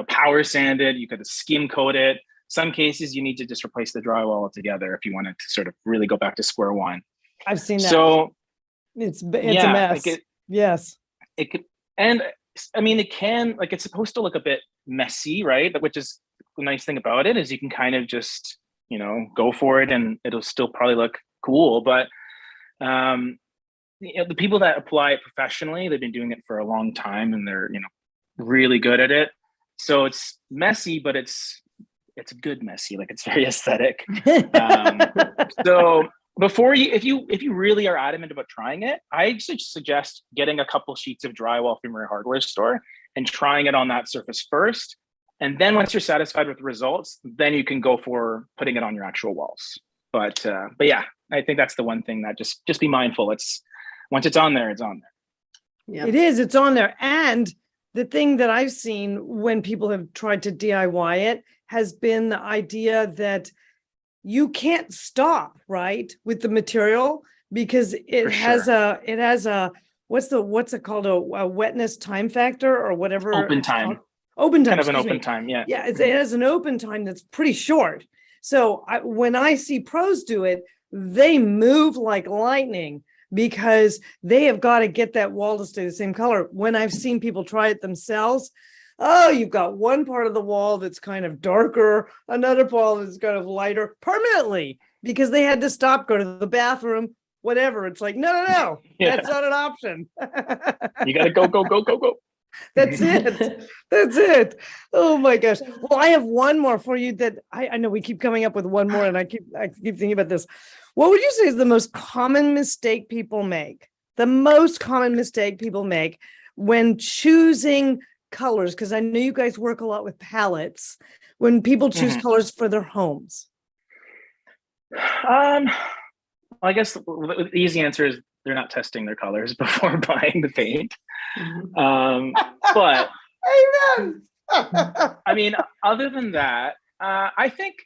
power sand it, you gotta skim coat it. Some cases you need to just replace the drywall altogether if you wanted to sort of really go back to square one. I've seen that. So it's a mess. Yes. It could, and I mean, it can, it's supposed to look a bit messy, right? Which is the nice thing about it is you can kind of just, go for it and it'll still probably look cool. But the people that apply it professionally, they've been doing it for a long time and they're, really good at it. So it's messy, but it's it's good messy, like it's very aesthetic. So before if you really are adamant about trying it, I suggest getting a couple sheets of drywall from your hardware store and trying it on that surface first. And then once you're satisfied with the results, then you can go for putting it on your actual walls. But yeah, I think that's the one thing that just be mindful. It's once it's on there, it's on there. Yeah. It is, it's on there. And the thing that I've seen when people have tried to DIY it has been the idea that you can't stop, right, with the material, because it has a what's it called, a wetness time factor or whatever. Open time. Open time. Kind of an open time, yeah. Yeah, it has an open time that's pretty short. So when I see pros do it, they move like lightning because they have got to get that wall to stay the same color. When I've seen people try it themselves, oh, you've got one part of the wall that's kind of darker, another wall that's kind of lighter permanently because they had to stop, go to the bathroom, whatever. It's like, no, Yeah. that's not an option. You got to go. That's it. That's it. Oh my gosh. Well, I have one more for you that I know we keep coming up with one more and I keep thinking about this. What would you say is the most common mistake people make? The most common mistake people make when choosing colors, because I know you guys work a lot with palettes, when people choose colors for their homes. I guess the easy answer is they're not testing their colors before buying the paint. But Amen. I mean, other than that, I think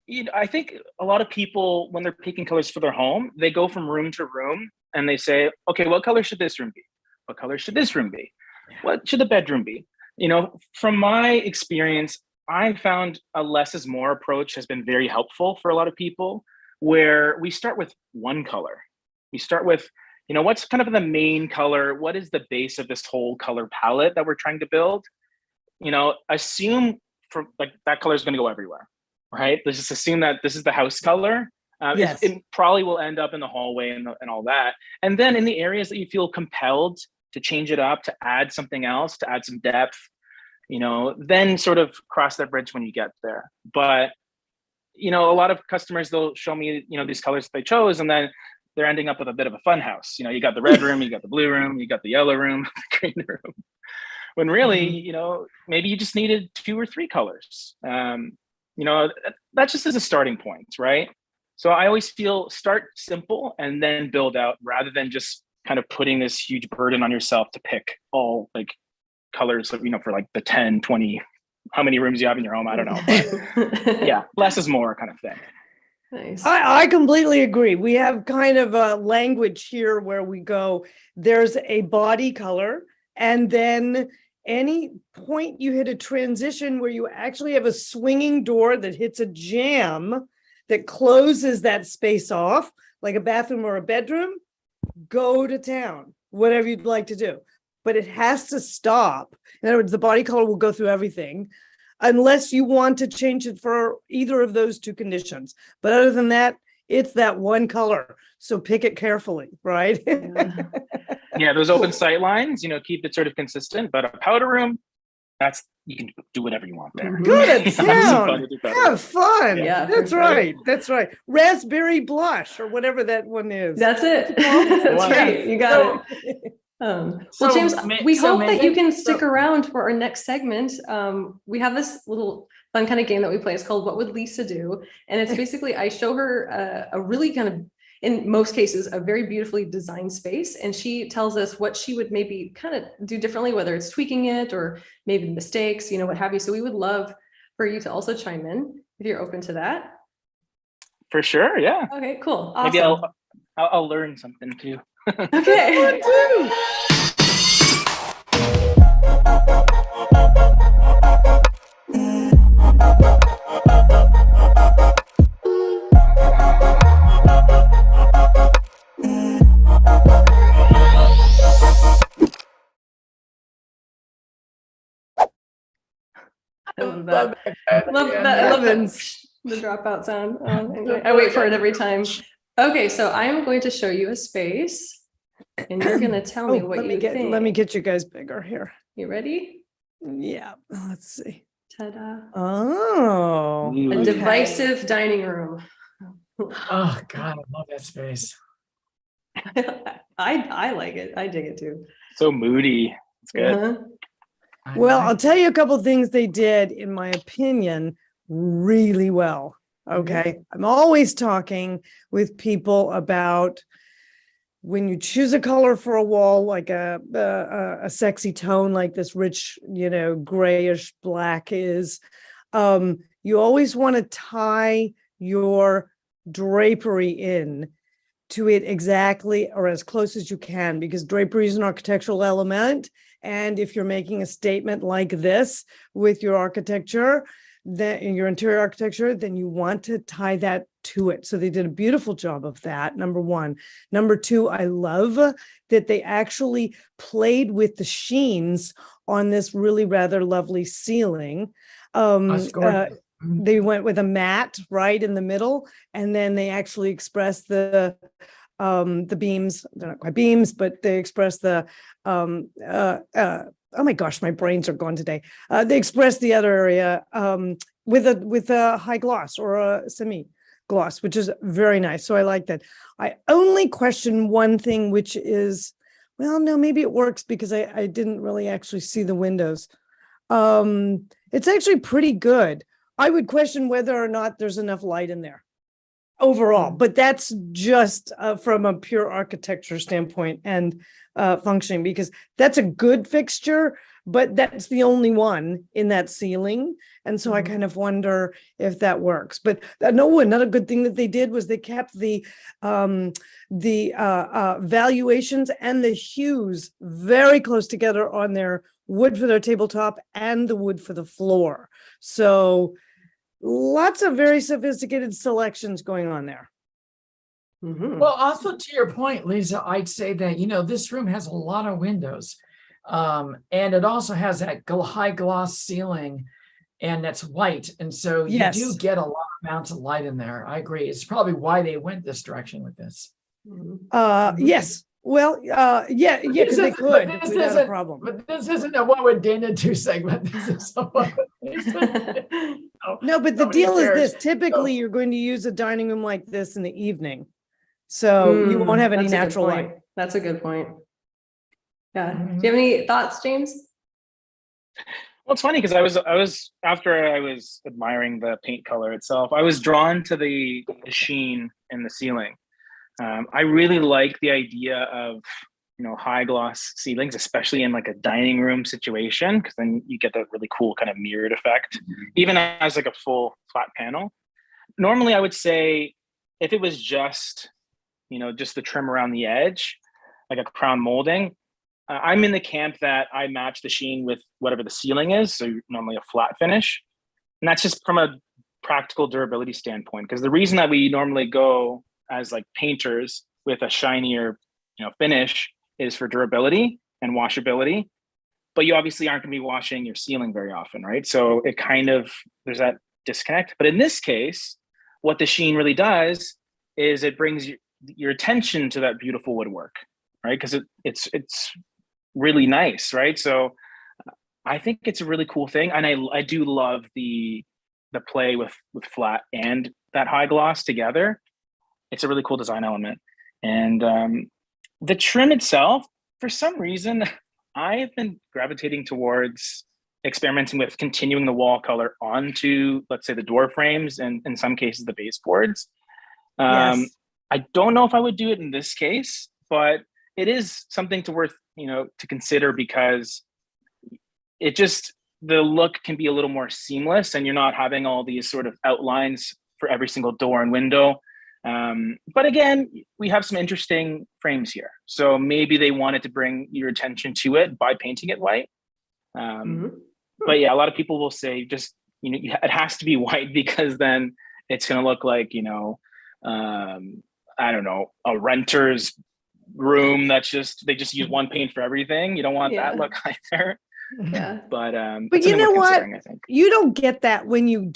a lot of people, when they're picking colors for their home, they go from room to room and they say, okay, what color should this room be? What color should this room be? What should the bedroom be? From my experience, I found a less is more approach has been very helpful for a lot of people, where we start with one color. We start with, what's kind of the main color? What is the base of this whole color palette that we're trying to build? Assume for like that color is going to go everywhere, right? Let's just assume that this is the house color. Yes. It probably will end up in the hallway and all that. And then in the areas that you feel compelled to change it up, to add something else, to add some depth, then sort of cross that bridge when you get there. But, a lot of customers, they'll show me, these colors that they chose, and then they're ending up with a bit of a fun house. You got the red room, you got the blue room, you got the yellow room, the green room. When really, maybe you just needed 2 or 3 colors. That just is a starting point, right? So I always feel start simple and then build out, rather than just kind of putting this huge burden on yourself to pick all like colors, for like the 10, 20, how many rooms you have in your home, I don't know. But yeah, less is more kind of thing. Nice. I completely agree. We have kind of a language here where we go, there's a body color, and then any point you hit a transition where you actually have a swinging door that hits a jamb that closes that space off, like a bathroom or a bedroom, go to town, whatever you'd like to do. But it has to stop. In other words, the body color will go through everything unless you want to change it for either of those 2 conditions. But other than that, it's that one color. So pick it carefully, right? Yeah, those open sight lines, keep it sort of consistent. But a powder room, you can do whatever you want there. Good at Have some fun town. with your powder room. Have fun. Yeah, That's for sure. right. That's right. Raspberry blush or whatever that one is. That's it. That's right. You got it. Well, James, we hope that you can stick around for our next segment. We have this little fun kind of game that we play. It's called What Would Lisa Do? And it's basically, I show her a really kind of, in most cases, a very beautifully designed space. And she tells us what she would maybe kind of do differently, whether it's tweaking it or maybe mistakes, what have you. So we would love for you to also chime in if you're open to that. For sure, yeah. Okay, cool. Awesome. Maybe I'll learn something too. Okay. I love that. Love the dropout sound. Anyway, I wait for it every time. Okay, so I'm going to show you a space, and you're going to tell me what you think. Let me get you guys bigger here. You ready? Yeah, let's see. Ta-da. Oh, A Ooh. divisive dining room. Oh God, I love that space. I like it. I dig it too. So moody. It's good. Uh-huh. well, I'll tell you a couple things they did, in my opinion, really well. Okay. I'm always talking with people about when you choose a color for a wall, like a sexy tone, like this rich, grayish black is, you always want to tie your drapery in to it exactly or as close as you can, because drapery is an architectural element. And if you're making a statement like this with your architecture, that in your interior architecture, then you want to tie that to it. So they did a beautiful job of that, number one. Number two, I love that they actually played with the sheens on this really rather lovely ceiling. That's gorgeous. They went with a matte right in the middle, and then they actually expressed the beams. They're not quite beams, but they express the oh my gosh, my brains are gone today. They express the other area with a high gloss or a semi gloss, which is very nice. So I like that. I only question one thing, which is, well, no, maybe it works because I didn't really actually see the windows. It's actually pretty good. I would question whether or not there's enough light in there overall, but that's just from a pure architecture standpoint and functioning, because that's a good fixture, but that's the only one in that ceiling. And so I kind of wonder if that works. But no, another good thing that they did was they kept the valuations and the hues very close together on their wood for their tabletop and the wood for the floor. So lots of very sophisticated selections going on there. Well, also to your point, Lisa, I'd say that, this room has a lot of windows. And it also has that high gloss ceiling, and that's white. And so you do get a lot of amounts of light in there. I agree. It's probably why they went this direction with this. Yes. Well, yeah, because they could without a problem. But this isn't a What Would Dana Do segment. This is No, but the deal is this. Typically, you're going to use a dining room like this in the evening. So you won't have any natural light. That's a good point. Yeah. Do you have any thoughts, James? Well, it's funny because I was after I was admiring the paint color itself, I was drawn to the sheen in the ceiling. I really like the idea of high gloss ceilings, especially in like a dining room situation, because then you get that really cool kind of mirrored effect, even as like a full flat panel. Normally, I would say if it was just just the trim around the edge, like a crown molding, I'm in the camp that I match the sheen with whatever the ceiling is. So normally a flat finish. And that's just from a practical durability standpoint. Because the reason that we normally go as like painters with a shinier, finish is for durability and washability. But you obviously aren't going to be washing your ceiling very often, right? So it there's that disconnect. But in this case, what the sheen really does is it brings your attention to that beautiful woodwork, right? Because it's really nice, right? So I think it's a really cool thing, and I do love the play with flat and that high gloss together. It's a really cool design element, and the trim itself, for some reason, I've been gravitating towards experimenting with continuing the wall color onto, let's say, the door frames and in some cases the baseboards. Yes. I don't know if I would do it in this case, but it is something to consider, because the look can be a little more seamless and you're not having all these sort of outlines for every single door and window. But again, we have some interesting frames here. So maybe they wanted to bring your attention to it by painting it white. But yeah, a lot of people will say just, it has to be white because then it's going to look like, I don't know, a renter's room they just use one paint for everything. You don't want that look either. Yeah. But But you know what? I think. You don't get that when you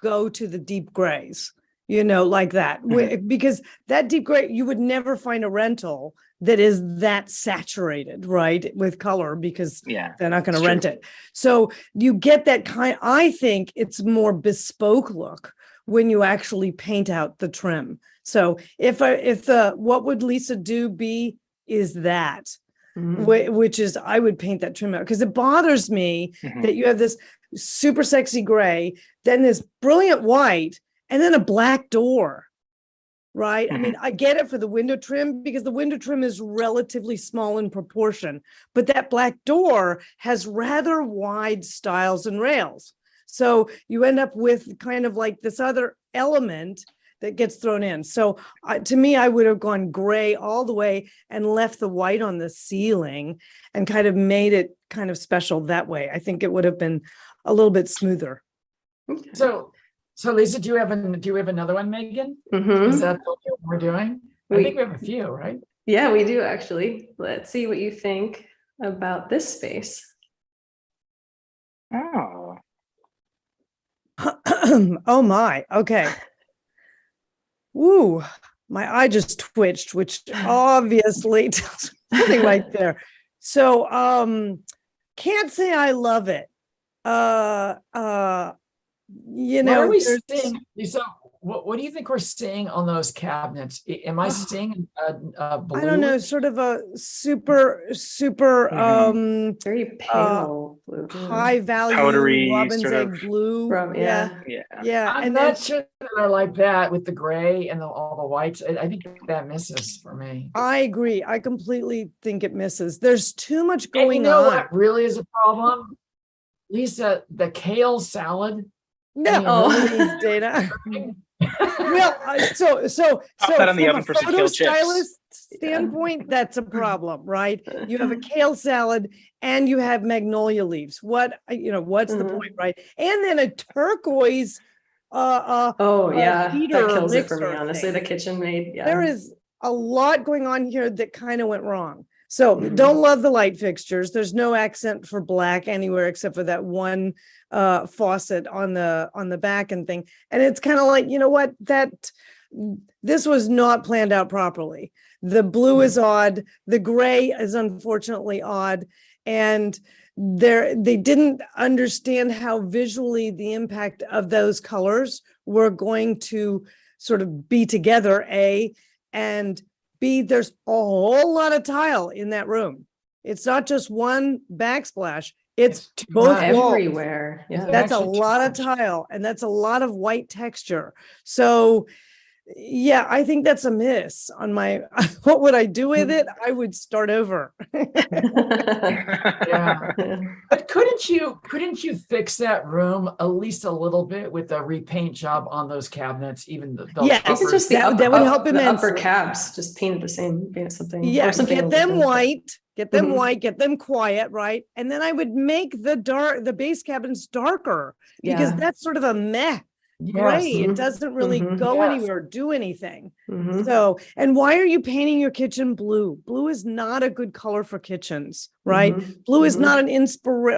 go to the deep grays. like that. Because that deep gray, you would never find a rental that is that saturated, right, with color, because they're not going to rent it. So you get that I think it's more bespoke look when you actually paint out the trim. So if what would Lisa do be is that, which is, I would paint that trim out, because it bothers me that you have this super sexy gray, then this brilliant white, and then a black door, right? I mean, I get it for the window trim, because the window trim is relatively small in proportion, but that black door has rather wide stiles and rails. So you end up with kind of like this other element that gets thrown in. So to me, I would have gone gray all the way and left the white on the ceiling and kind of made it kind of special that way. I think it would have been a little bit smoother. So Lisa, do you have another one, Megan? Is that what we're doing? I think we have a few, right? Yeah, we do actually. Let's see what you think about this space. Oh. Oh my, okay. Woo, my eye just twitched, which obviously tells me something right there. So can't say I love it. What are we seeing, Lisa? What do you think we're seeing on those cabinets? Am I seeing a blue? I don't know, sort of a super very pale blue, high value powdery robin's sort egg of blue. Yeah. I'm and not sure that I like that with the gray and all the whites. I think that misses for me. I agree. I completely think it misses. There's too much And going you know on. what really is a problem, Lisa? The kale salad. No, please, Dana. Well, so that on the from oven a for some photo kale chips. stylist standpoint, that's a problem, right? You have a kale salad and you have magnolia leaves. What's the point, right? And then a turquoise that kills it for me, honestly. thing. The KitchenMaid, There is a lot going on here that kind of went wrong. So don't love the light fixtures. There's no accent for black anywhere except for that one faucet on the back and thing. And it's kind of like, you know what, this was not planned out properly. The blue is odd. The gray is unfortunately odd. And they didn't understand how visually the impact of those colors were going to sort of be together, and B, there's a whole lot of tile in that room. It's not just one backsplash. It's both walls. Everywhere. Yeah. That's a lot of tile, and that's a lot of white texture. So yeah, I think that's a miss on my, what would I do with it? I would start over. Yeah. But couldn't you fix that room at least a little bit with a repaint job on those cabinets, even the Yeah, I think it's just that would help the upper immensely. cabs, just painted the same, something. Yeah, or something get them white, get them Mhm. white, get them quiet, right? And then I would make the base cabinets darker, because Yeah. that's sort of a meh gray. Yes. It doesn't really Mhm. go Yes. anywhere, do anything. Mhm. So, and why are you painting your kitchen blue? Blue is not a good color for kitchens, right? Mhm. Blue is Mhm. not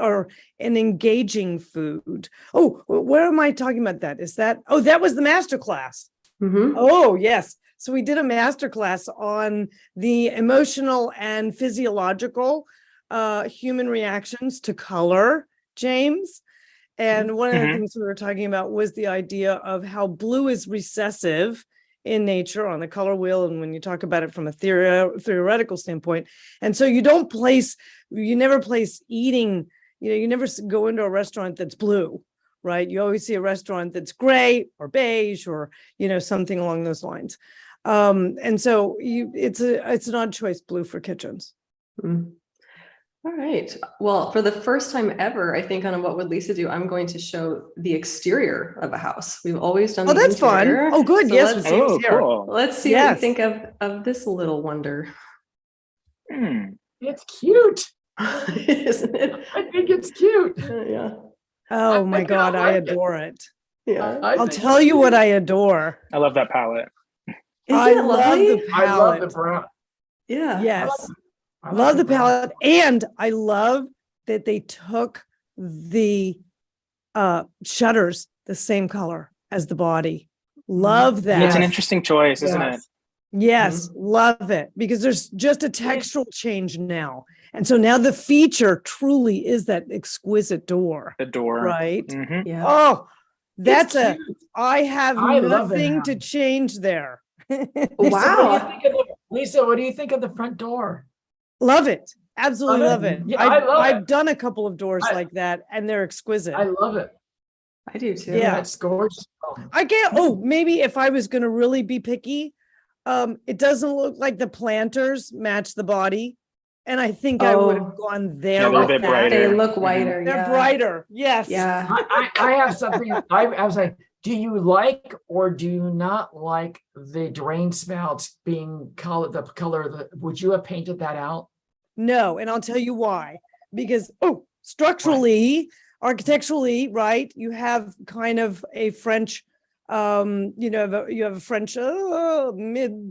or an engaging food. Oh, where am I talking about that? That was the master class. Mhm. Oh, yes. So we did a master class on the emotional and physiological human reactions to color, James. And one of the things we were talking about was the idea of how blue is recessive in nature on the color wheel. And when you talk about it from a theoretical standpoint, and so you never place eating, you never go into a restaurant that's blue, right? You always see a restaurant that's gray or beige or, something along those lines. And so it's an odd choice, blue for kitchens. Mhm. All right. Well, for the first time ever, I think on What Would Lisa Do, I'm going to show the exterior of a house. We've always done Oh, the that's fun. interior. Oh, good. So Yes. let's- Oh, cool. Let's see what you think of this little wonder. It's cute. Isn't it? I think it's cute. Yeah. Oh I my kinda God, I like it. adore it. Yeah. I'll tell you what I adore. I love that palette. I Isn't it love lovely? the I love the palette. brown. Yeah. Yes. I like Love the brown. palette. And I love that they took the shutters the same color as the body. Love that. It's an Yes. interesting choice, isn't it? Yes. Yes, love it, because there's just a textural change now. And so now the feature truly is that exquisite door, The door. right? Mhm. Yeah. Oh, that's It's a, cute. I have I love it, nothing to Hannah. change there. Lisa, what do you Wow. think of Lisa, what do you think of the front door? Love it. Absolutely Love love it? it. Yeah, I love I've it. done a couple of doors I- like that and they're exquisite. I love it. I do too. Yeah. Yeah, it's gorgeous. I can't, oh, maybe if I was gonna really be picky, it doesn't look like the planters match the body. And I think I would have Oh. gone there Yeah, they're a with bit that. brighter. They look Mhm. whiter. They're Yeah. brighter, yes. Yeah. I have something. I was like, do you like or do you not like the drain spouts being colored the color of the? Would you have painted that out? No, and I'll tell you why. Because, structurally, architecturally, right, you have kind of a French, you have a French mid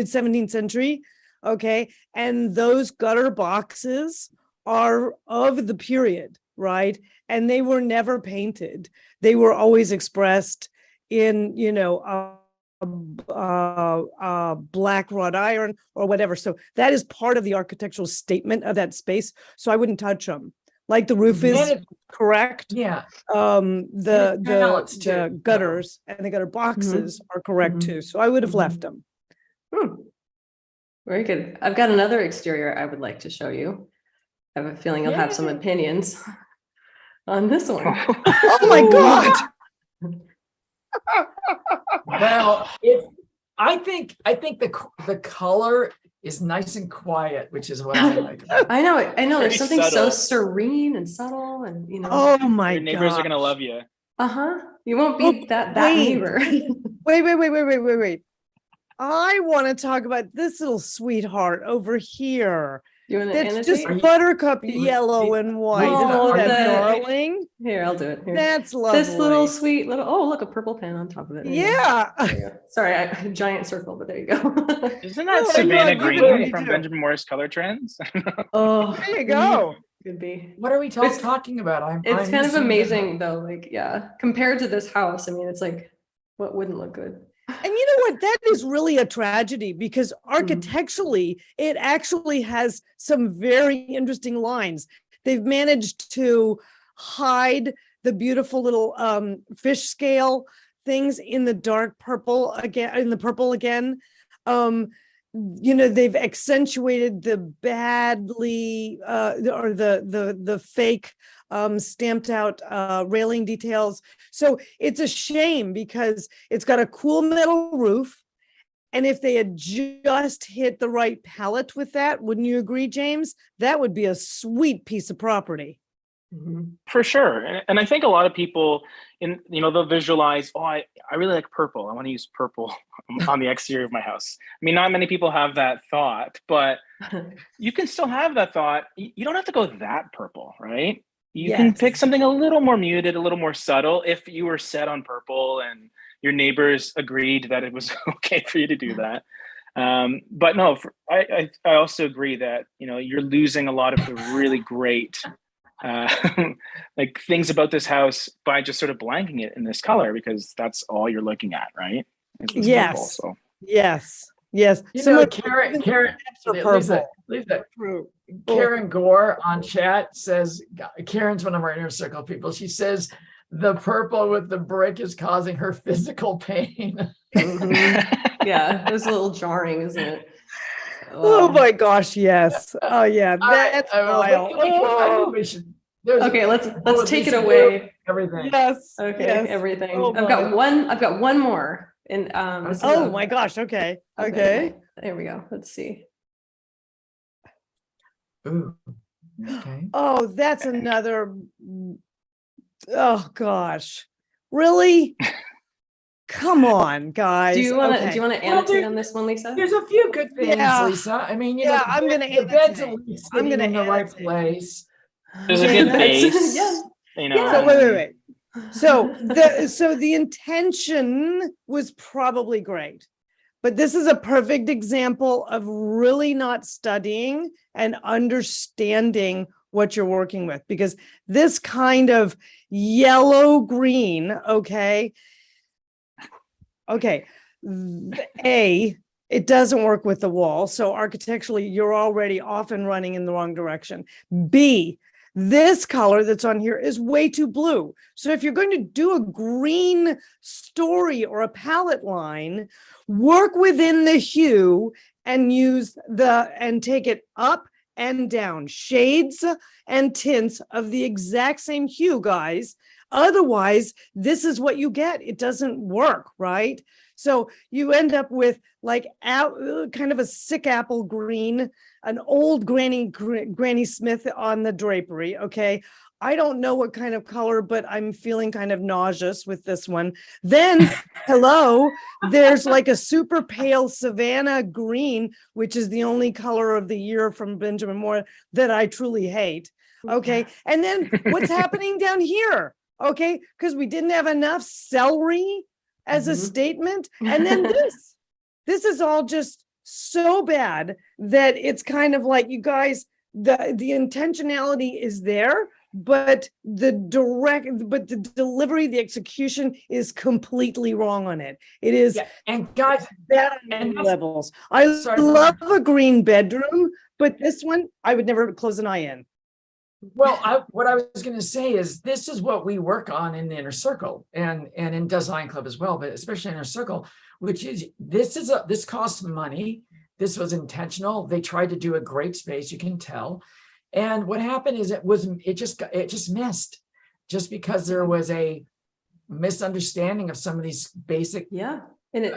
17th century, okay, and those gutter boxes are of the period, right, and they were never painted. They were always expressed in black wrought iron or whatever. So that is part of the architectural statement of that space. So I wouldn't touch them. Like the roof is And correct. yeah, The balanced too, so- gutters and the gutter boxes are correct Mhm. too. So I would have Mhm. left them. Hmm. Very good. I've got another exterior I would like to show you. I have a feeling you'll have some Yay. opinions on this one. Oh my God. well, I think the color is nice and quiet, which is what I like. I know. There's Very something so subtle. serene and subtle, and Oh my Your neighbors are God. gonna love you. You won't be Oh, that wait. neighbor. Wait. I want to talk about this little sweetheart over here. You want to That's annotate? just Are you- buttercup Lisa, yellow and white. Oh, Isn't that the- darling? Here, I'll do it. Here. That's lovely. This little sweet little. Oh, look, a purple pen on top of it. There you go. Yeah. There you go. Sorry, giant circle, but there you go. Isn't that Oh, Savannah look, you Green did it, from you too. Benjamin Morris Color Trends? Oh, There you go. could be. What are we It's- talking about? It's I'm kind of missing the- amazing though. Like, yeah, compared to this house, I mean, it's like, what wouldn't look good? And you know what? That is really a tragedy because architecturally, it actually has some very interesting lines. They've managed to hide the beautiful little fish scale things in the dark purple again, in the purple again. They've accentuated the badly or the fake stamped out railing details. So it's a shame because it's got a cool metal roof. And if they had just hit the right palette with that, wouldn't you agree, James? That would be a sweet piece of property. For sure. And I think a lot of people they'll visualize, I really like purple. I want to use purple on the exterior of my house. I mean, not many people have that thought, but you can still have that thought. You don't have to go that purple, right? You can pick something a little more muted, a little more subtle if you were set on purple and your neighbors agreed that it was okay for you to do that. But no, I also agree that, you're losing a lot of the really great like things about this house by just sort of blanking it in this color because that's all you're looking at, right? It's this purple, Yes. so. Yes. Karen, purple. Lisa, True. Karen Gore on chat says, Karen's one of our inner circle people. She says the purple with the brick is causing her physical pain. Yeah, it was a little jarring, isn't it? Oh my gosh, yes. Oh yeah, that's wild. I think we should. Okay, let's take it away. Everything. Yes. Okay, yes. everything. Oh, I've got one more. And this is Oh a- my gosh, okay. Okay. There we go. Let's see. Ooh. Okay. Oh, that's another. Oh gosh. Really? Come on, guys. Do you want Okay. to annotate on this one, Lisa? There's a few good things, Yeah. Lisa. I mean, Yeah, I'm gonna the bed's at annotate. least I'm sitting gonna in the right annotate. place. There's a Yeah, good that's- base. yeah. So wait. So the intention was probably great, but this is a perfect example of really not studying and understanding what you're working with, because this kind of yellow green, okay, it doesn't work with the wall. So architecturally, you're already off and running in the wrong direction. B, this color that's on here is way too blue. So if you're going to do a green story or a palette line, work within the hue and take it up and down, shades and tints of the exact same hue, guys. Otherwise, this is what you get. It doesn't work, right? So you end up with like kind of a sick apple green, an old Granny Smith on the drapery. Okay. I don't know what kind of color, but I'm feeling kind of nauseous with this one. Then, hello, there's like a super pale Savannah green, which is the only color of the year from Benjamin Moore that I truly hate. Okay. And then what's happening down here? Okay. Because we didn't have enough celery as a statement. And then this is all just so bad that it's kind of like, you guys, the intentionality is there, but the delivery, the execution is completely wrong on it. It is and guys, bad on levels. I love a green bedroom, but this one I would never close an eye in. Well, what I was going to say is this is what we work on in the Inner Circle and in Dezignclub as well, but especially Inner Circle, which is this costs money. This was intentional. They tried to do a great space, you can tell. And what happened is it just missed, just because there was a misunderstanding of some of these basic and then they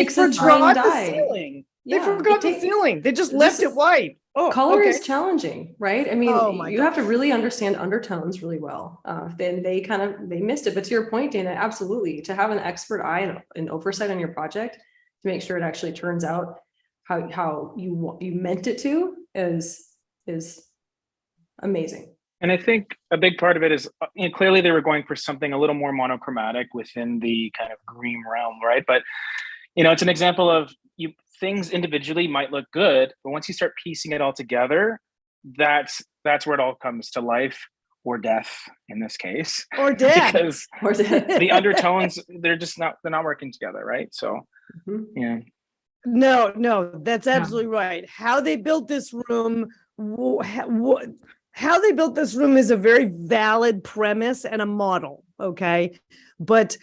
forgot the ceiling. They forgot the ceiling. They just left it white. Color is challenging, right? I mean, you have to really understand undertones really well. Then they missed it. But to your point, Dana, absolutely, to have an expert eye and oversight on your project to make sure it actually turns out how you meant it to is amazing. And I think a big part of it is, clearly they were going for something a little more monochromatic within the kind of green realm, right? But, it's an example of things individually might look good, but once you start piecing it all together, that's where it all comes to life, or death in this case. Or death. Because the undertones, they're not working together, right? So, yeah. No, that's absolutely right. How they built this room, how they built this room is a very valid premise and a model, okay? But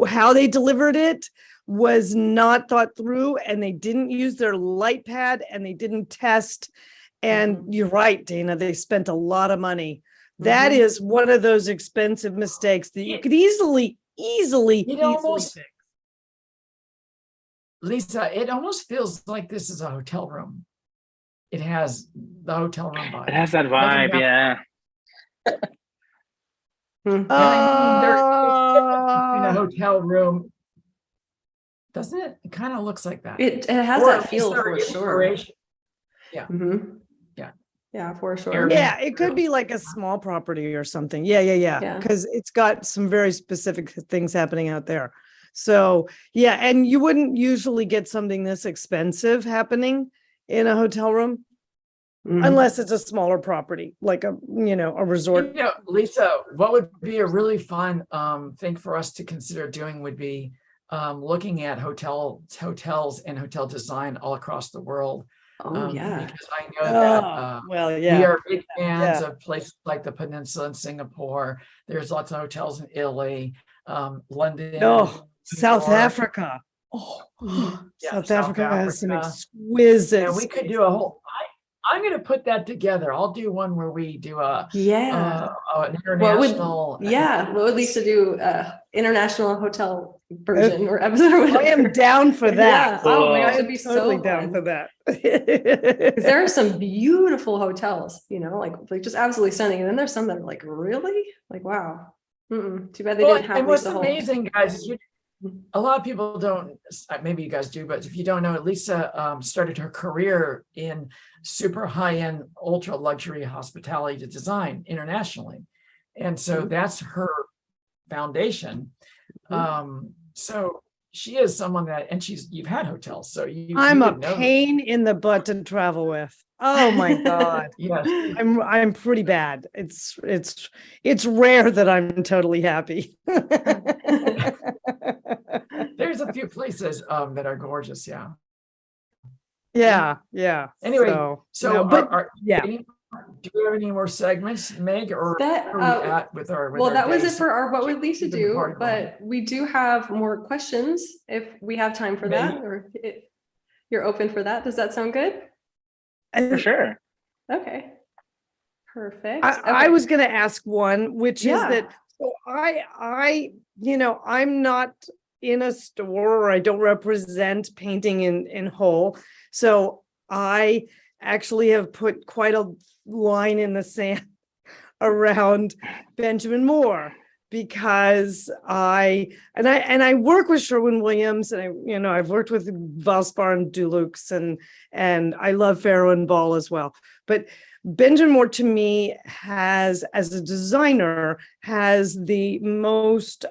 how they delivered it was not thought through, and they didn't use their light pad, and they didn't test. And you're right, Dana, they spent a lot of money. That is one of those expensive mistakes that you could easily fix. Lisa, it almost feels like this is a hotel room. It has the hotel room vibe. It has that vibe, yeah. In a hotel room, doesn't it? It kind of looks like that. It has that feel for sure. Yeah. Yeah, for sure. Yeah, it could be like a small property or something. Yeah. Because it's got some very specific things happening out there. So yeah, and you wouldn't usually get something this expensive happening in a hotel room unless it's a smaller property, like a resort. Lisa, what would be a really fun thing for us to consider doing would be looking at hotels and hotel design all across the world. Because I know that we are big fans of places like the Peninsula in Singapore. There's lots of hotels in Italy, London, South Africa. South Africa has some exquisite. And we could do a whole. I'm going to put that together. I'll do one where we do an international. What would Lisa do? International hotel version or episode? Or whatever. I am down for that. Yeah. Oh my gosh, I'd it'd be totally so down for that. Because there are some beautiful hotels, like just absolutely stunning, and then there's some that are like really like wow. Too bad they didn't have. And what's amazing, guys, is a lot of people don't. Maybe you guys do, but if you don't know, Lisa started her career in super high-end, ultra luxury hospitality to design internationally, and so that's her foundation. So she is someone that, and you've had hotels, so I'm you a would know. pain in the butt to travel with. Oh my God. Yes. I'm pretty bad. It's rare that I'm totally happy. There's a few places that are gorgeous. Yeah. Yeah. Anyway, So so no, but yeah. Do we have any more segments, Meg, or That, where are we at with our? Well, that was it for our What Would Lisa keeping the Do? party going? But we do have more questions if we have time for that, or you're open for that. Does that sound good? For sure. Okay. Perfect. I Okay. was going to ask one, which is Yeah. that so I'm not in a store, or I don't represent painting in whole. So I actually have put quite a line in the sand around Benjamin Moore, because I work with Sherwin-Williams, and I've worked with Valspar and Dulux, and I love Farrow and Ball as well. But Benjamin Moore, to me, has, as a designer, has the most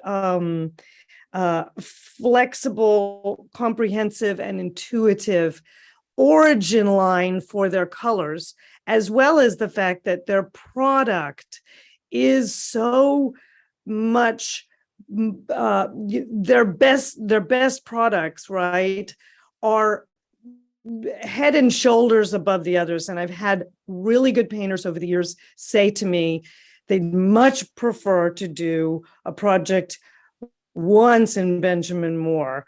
flexible, comprehensive, and intuitive origin line for their colors, as well as the fact that their product is so much their best products, right, are head and shoulders above the others. And I've had really good painters over the years say to me they'd much prefer to do a project once in Benjamin Moore,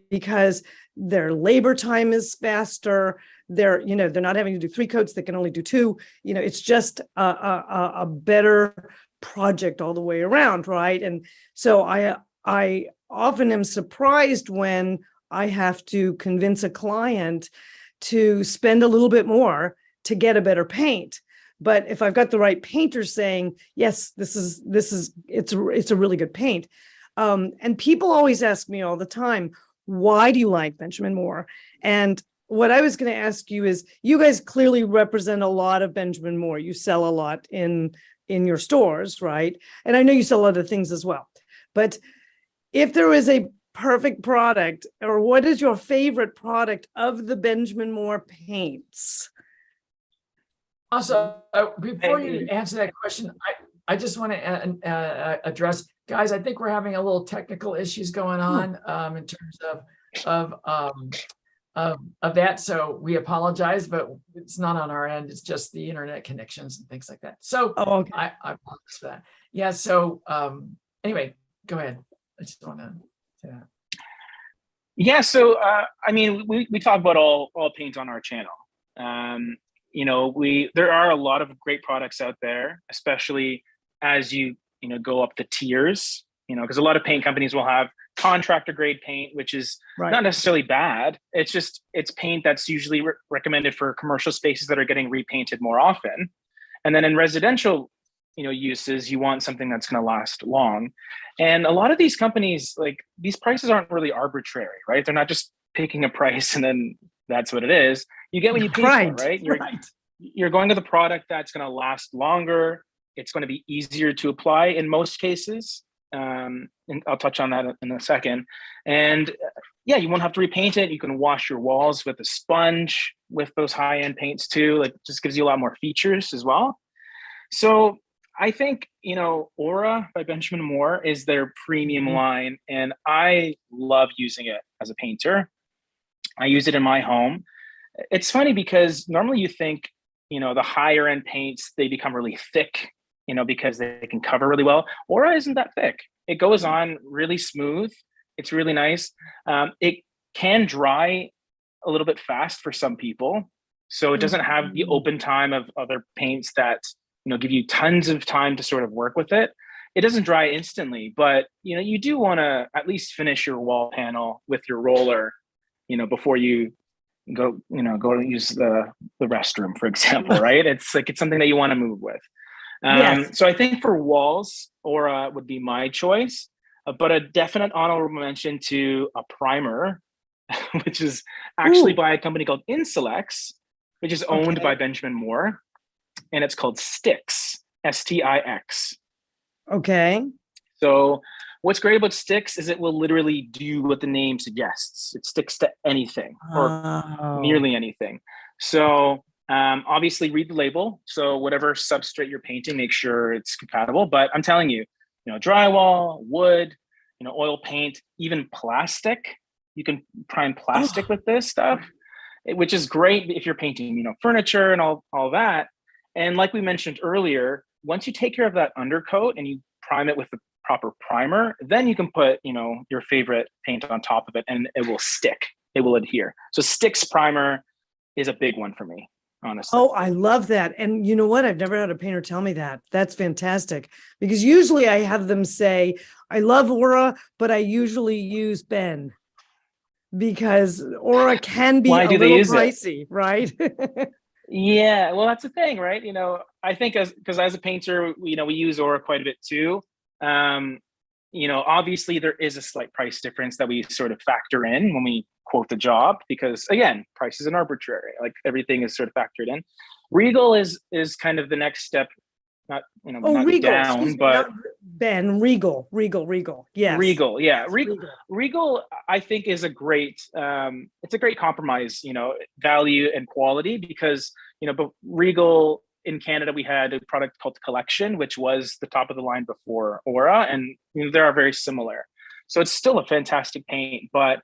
because their labor time is faster. They're not having to do 3 coats, they can only do 2. It's just a better project all the way around, right? And so I often am surprised when I have to convince a client to spend a little bit more to get a better paint. But if I've got the right painter saying, yes, it's a really good paint. And people always ask me all the time, why do you like Benjamin Moore? And what I was going to ask you is, you guys clearly represent a lot of Benjamin Moore. You sell a lot in your stores, right? And I know you sell other things as well. But if there is a perfect product, or what is your favorite product of the Benjamin Moore paints? Also, before you answer that question, I just want to address, guys, I think we're having a little technical issues going on in terms of that. So we apologize, but it's not on our end. It's just the internet connections and things like that. So okay. I apologize for that. Yeah. So anyway, go ahead. I just want to say that. Yeah. So we talk about all paint on our channel. There are a lot of great products out there, especially as you go up the tiers, because a lot of paint companies will have contractor grade paint, which is not necessarily bad. It's paint that's usually recommended for commercial spaces that are getting repainted more often. And then in residential, uses, you want something that's going to last long. And a lot of these companies, like, these prices aren't really arbitrary, right? They're not just picking a price and then that's what it is. You get what you pay for, right? You're going to the product that's going to last longer. It's going to be easier to apply in most cases. And I'll touch on that in a second. And you won't have to repaint it. You can wash your walls with a sponge with those high-end paints too. Like, just gives you a lot more features as well. So I think, Aura by Benjamin Moore is their premium line, and I love using it as a painter. I use it in my home. It's funny because normally you think, the higher end paints, they become really thick, because they can cover really well. Aura isn't that thick. It goes on really smooth. It's really nice. It can dry a little bit fast for some people. So it doesn't have the open time of other paints that, give you tons of time to sort of work with it. It doesn't dry instantly, but, you do want to at least finish your wall panel with your roller, before you go use the restroom, for example, right? It's something that you want to move with. Yes. So I think for walls, Aura would be my choice, but a definite honorable mention to a primer, which is actually by a company called Insulex, which is owned by Benjamin Moore, and it's called Stix, S-T-I-X. Okay. So What's great about sticks is it will literally do what the name suggests. It sticks to anything or nearly anything. So obviously read the label. So whatever substrate you're painting, make sure it's compatible. But I'm telling you, drywall, wood, oil paint, even plastic. You can prime plastic with this stuff, which is great if you're painting, furniture and all that. And like we mentioned earlier, once you take care of that undercoat and you prime it with the proper primer, then you can put, your favorite paint on top of it and it will stick. It will adhere. So sticks primer is a big one for me, honestly. Oh, I love that. And you know what? I've never had a painter tell me that. That's fantastic. Because usually I have them say, I love Aura, but I usually use Ben. Because Aura can be a little pricey, right? Yeah, well, that's the thing, right? I think because as a painter, we use Aura quite a bit too. Obviously there is a slight price difference that we sort of factor in when we quote the job, because again, price is an arbitrary, like everything is sort of factored in. Regal is kind of the next step, not Regal, down, but Ben, Regal. Yes. Regal, yeah. Regal, I think is a great, it's a great compromise, value and quality, because, but Regal in Canada, we had a product called Collection, which was the top of the line before Aura, and they are very similar. So it's still a fantastic paint, but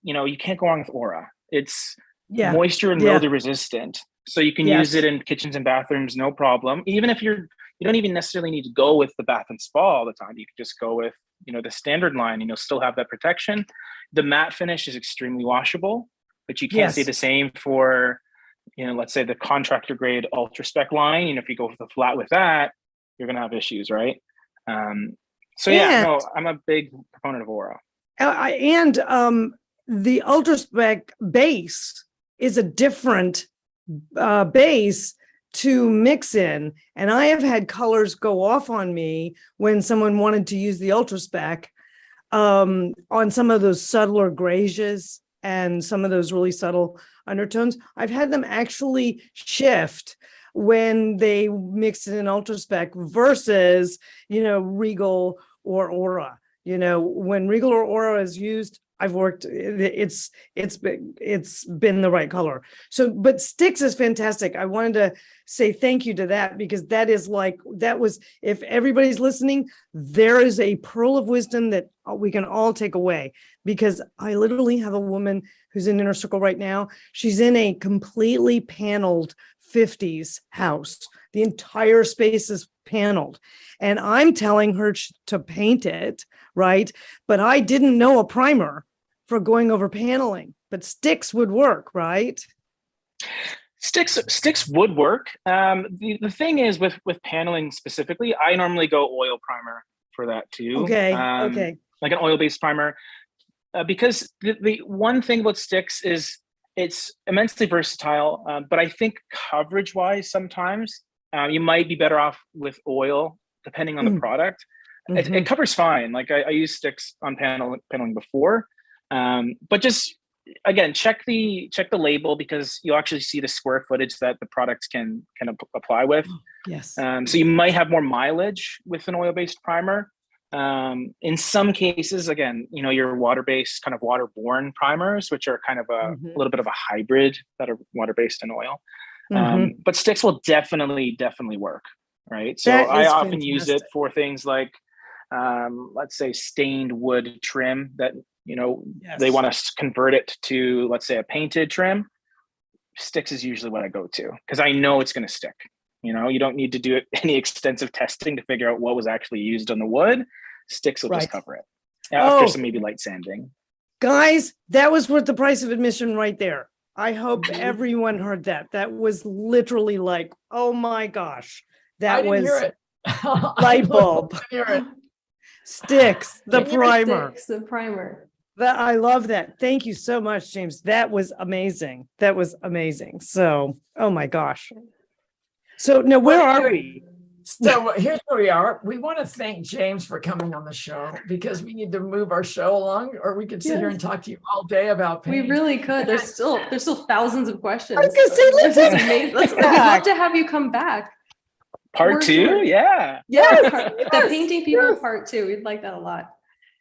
you can't go wrong with Aura. It's moisture and mildew resistant. So you can use it in kitchens and bathrooms, no problem. Even if you don't even necessarily need to go with the bath and spa all the time. You can just go with, the standard line, still have that protection. The matte finish is extremely washable, but you can't say the same for, let's say the contractor grade ultra spec line. If you go with the flat with that, you're going to have issues, right? I'm a big proponent of Aura. The ultra spec base is a different base to mix in, and I have had colors go off on me when someone wanted to use the ultra spec on some of those subtler grays and some of those really subtle undertones. I've had them actually shift when they mix in ultra spec versus Regal or Aura. When Regal or Aura is used, I've worked, it's been the right color. So, but sticks is fantastic. I wanted to say thank you to that, because that was, if everybody's listening, there is a pearl of wisdom that we can all take away, because I literally have a woman who's in Inner Circle right now. She's in a completely paneled 50s house. The entire space is paneled, and I'm telling her to paint it, right? But I didn't know a primer for going over paneling, but sticks would work, right? Sticks would work. The thing is with paneling specifically, I normally go oil primer for that too. Okay. Like an oil-based primer, because the one thing about sticks is it's immensely versatile, but I think coverage-wise, sometimes you might be better off with oil, depending on the product. It covers fine. Like I use sticks on paneling before, but just again, check the label, because you'll actually see the square footage that the products can apply with. Yes. So you might have more mileage with an oil-based primer. In some cases, again, your water-based, kind of waterborne primers, which are kind of a little bit of a hybrid that are water-based and oil. But sticks will definitely work, right? So I often use it for things like, let's say stained wood trim that, they want to convert it to, let's say, a painted trim. Sticks is usually what I go to, because I know it's going to stick. You don't need to do any extensive testing to figure out what was actually used on the wood. Sticks will just cover it. After some maybe light sanding. Guys, that was worth the price of admission right there. I hope everyone heard that. That was literally like, oh my gosh, that was light bulb. Sticks, the primer. Sticks, the primer. I love that. Thank you so much, James. That was amazing. So, oh my gosh. So now where are we? So here's where we are. We want to thank James for coming on the show, because we need to move our show along, or we could sit here and talk to you all day about paint. We really could. There's still thousands of questions. I was gonna say, We'd love to have you come back. Part For 2, sure. Yeah. Yes, Yes, the painting people yes. part 2. We'd like that a lot.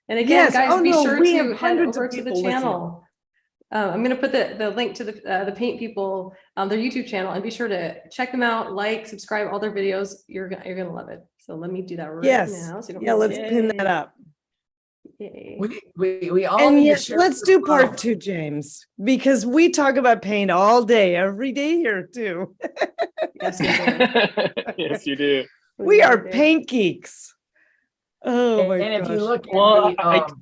And again, Yes. guys, Oh, be no, sure we to have head hundreds of over to the people listening. channel. I'm going to put the link to the paint people, their YouTube channel, and be sure to check them out, like, subscribe, all their videos. You're gonna love it. So let me do that right Yes. now. So you don't Yeah, let's miss pin it. that up. Yay. We all And need to yes, share let's some do love. part 2, James, because we talk about paint all day, every day here too. Yes, we do. Yes, you do. We are do. paint geeks. Oh my And if you gosh. look at Well, the,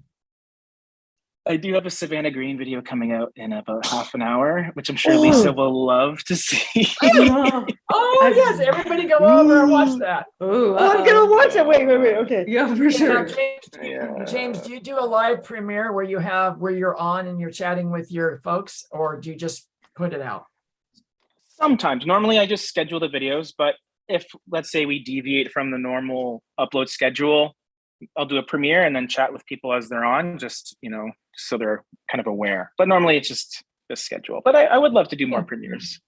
I do have a Savannah Green video coming out in about half an hour, which I'm sure Oh. Lisa will love to see. No. oh yes, everybody go over and watch that. Oh, Oh, I'm gonna watch it. Wait. Okay. Yeah, for Now, sure. James, do you do a live premiere where you're on and you're chatting with your folks, or do you just put it out? Sometimes. Normally, I just schedule the videos, but if, let's say, we deviate from the normal upload schedule, I'll do a premiere and then chat with people as they're on, just, so they're kind of aware. But normally it's just the schedule. But I would love to do more premieres,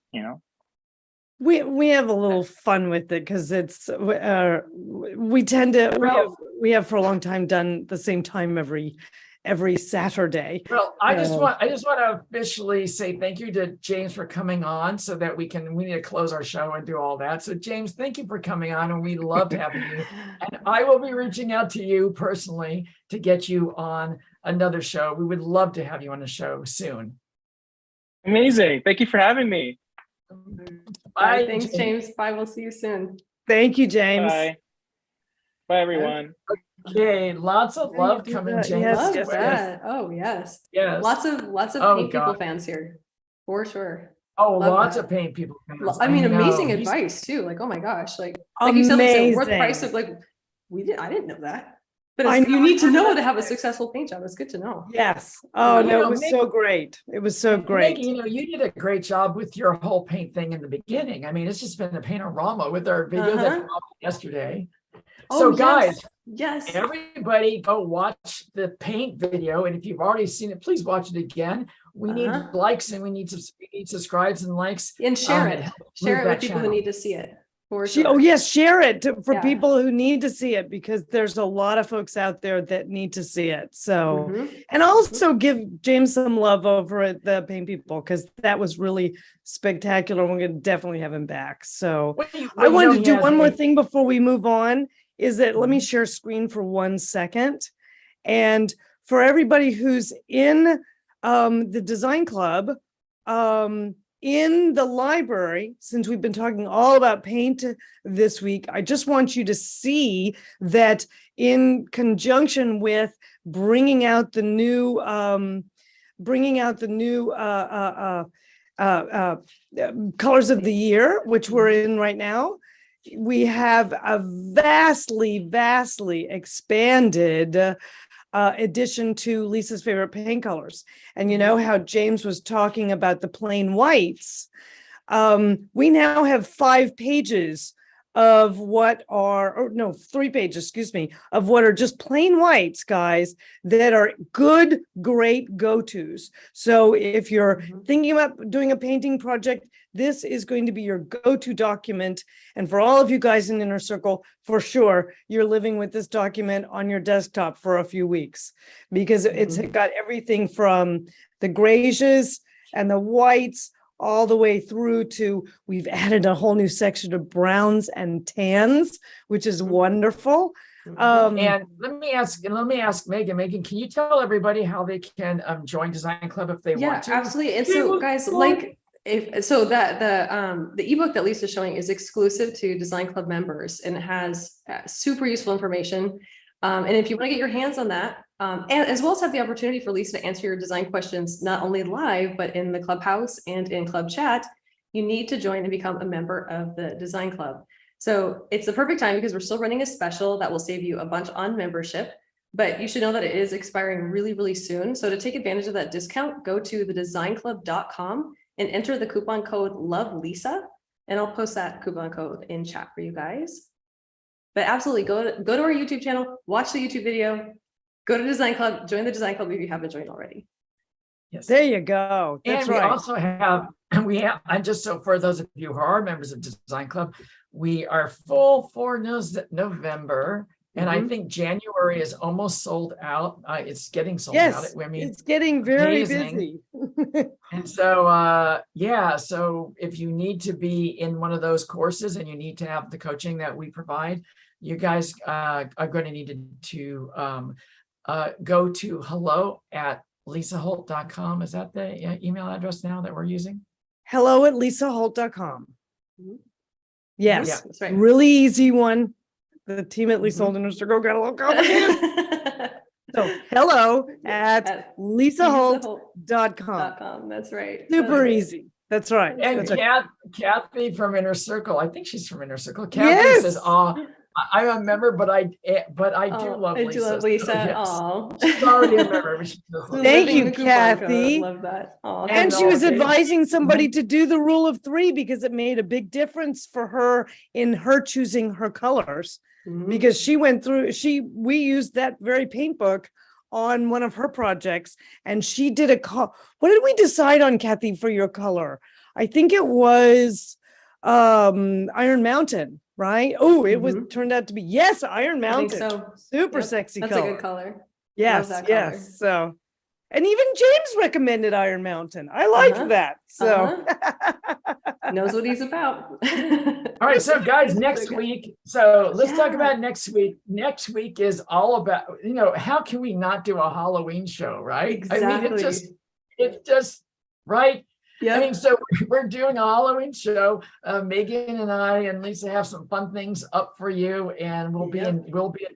We have a little fun with it because it's we tend to we have for a long time done the same time every Saturday. Well, I just want to officially say thank you to James for coming on, so that we need to close our show and do all that. So James, thank you for coming on, and we loved having you. And I will be reaching out to you personally to get you on another show. We would love to have you on the show soon. Amazing. Thank you for having me. Bye. Thanks, James. Bye. We'll see you soon. Thank you, James. Bye. Bye, everyone. Okay, lots of love coming, James. Yes, Love yes, that. Oh, yes. Yes. Lots of Oh, paint people God. fans here, for sure. Oh, Love lots that. of paint people. I mean, know. amazing He's- advice too. Like, oh my gosh, like you said, Lisa, what price of I didn't know that. But you need to know to have a successful paint job. It's good to know. Yes. Oh You no, know, it was so great. It was so great. Maggie, you did a great job with your whole paint thing in the beginning. I mean, it's just been a painterama with our video that came out yesterday. So guys, yes, everybody go watch the paint video. And if you've already seen it, please watch it again. We need likes, and we need subscribes and likes. And share it. Share it with people who need to see it. Oh yes, share it for people who need to see it, because there's a lot of folks out there that need to see it. So, and also give James some love over at the Paint People, because that was really spectacular. We're going to definitely have him back. So I wanted to do one more thing before we move on, is that let me share screen for 1 second. And for everybody who's in the Design Club, in the library, since we've been talking all about paint this week, I just want you to see that in conjunction with bringing out the new colors of the year, which we're in right now, we have a vastly expanded addition to Lisa's favorite paint colors. And you know how James was talking about the plain whites. We now have 5 pages of what are, or no, 3 pages, excuse me, of what are just plain whites, guys, that are good, great go-tos. So if you're thinking about doing a painting project, this is going to be your go-to document. And for all of you guys in Inner Circle, for sure, you're living with this document on your desktop for a few weeks, because it's got everything from the grays and the whites all the way through to, we've added a whole new section of browns and tans, which is wonderful. And let me ask Megan, can you tell everybody how they can join Design Club if they want to? Yeah, absolutely. And so guys, like, the ebook that Lisa's showing is exclusive to Design Club members, and it has super useful information. And if you want to get your hands on that, and as well as have the opportunity for Lisa to answer your design questions, not only live, but in the clubhouse and in club chat, you need to join and become a member of the Design Club. So it's the perfect time, because we're still running a special that will save you a bunch on membership, but you should know that it is expiring really soon. So to take advantage of that discount, go to thedesignClub.com and enter the coupon code LOVELISA, and I'll post that coupon code in chat for you guys. But absolutely go to our YouTube channel, watch the YouTube video, go to Design Club, join the Design Club if you haven't joined already. Yes. There you go. That's and we right. also have, and just so for those of you who are members of Design Club, we are full for November. And I think January is almost sold out. It's getting sold out. Yes, I mean, it's getting very amazing. busy. And so, yeah, so if you need to be in one of those courses and you need to have the coaching that we provide, you guys are going to need to go to hello@lisaholt.com. Is that the email address now that we're using? hello@lisaholt.com. Yes, Yeah, that's right. really easy one. The team at Lisa Holt Inner Circle got a little complicated. So hello@lisaholt.com. That's right. Super easy. That's right. And That's right. Kathy from Inner Circle, I think she's from Inner Circle. Kathy Yes. says, I'm a member, but I do love Lisa. I do love Lisa. So, yes. Aw. She's already a member. But she does love Thank Living you, the coupon code. Kathy. Love that. Aw. And she no, was okay. advising somebody to do the rule of 3 because it made a big difference for her in her choosing her colors. Mhm. Because she went through, we used that very paint book on one of her projects, and she did what did we decide on, Kathy, for your color? I think it was Iron Mountain, right? Oh, it was turned out to be, yes, Iron I think Mountain. so. Super Yep, sexy That's color. a good color. Yes, that color. yes. So, and even James recommended Iron Mountain. I like that. So, Knows what he's about. All right, so guys, next Okay. week. So let's talk Yeah. about next week. Next week is all about, how can we not do a Halloween show, right? I mean, it's just right. Yeah. I mean, so we're doing a Halloween show. Megan and I and Lisa have some fun things up for you, and we'll be in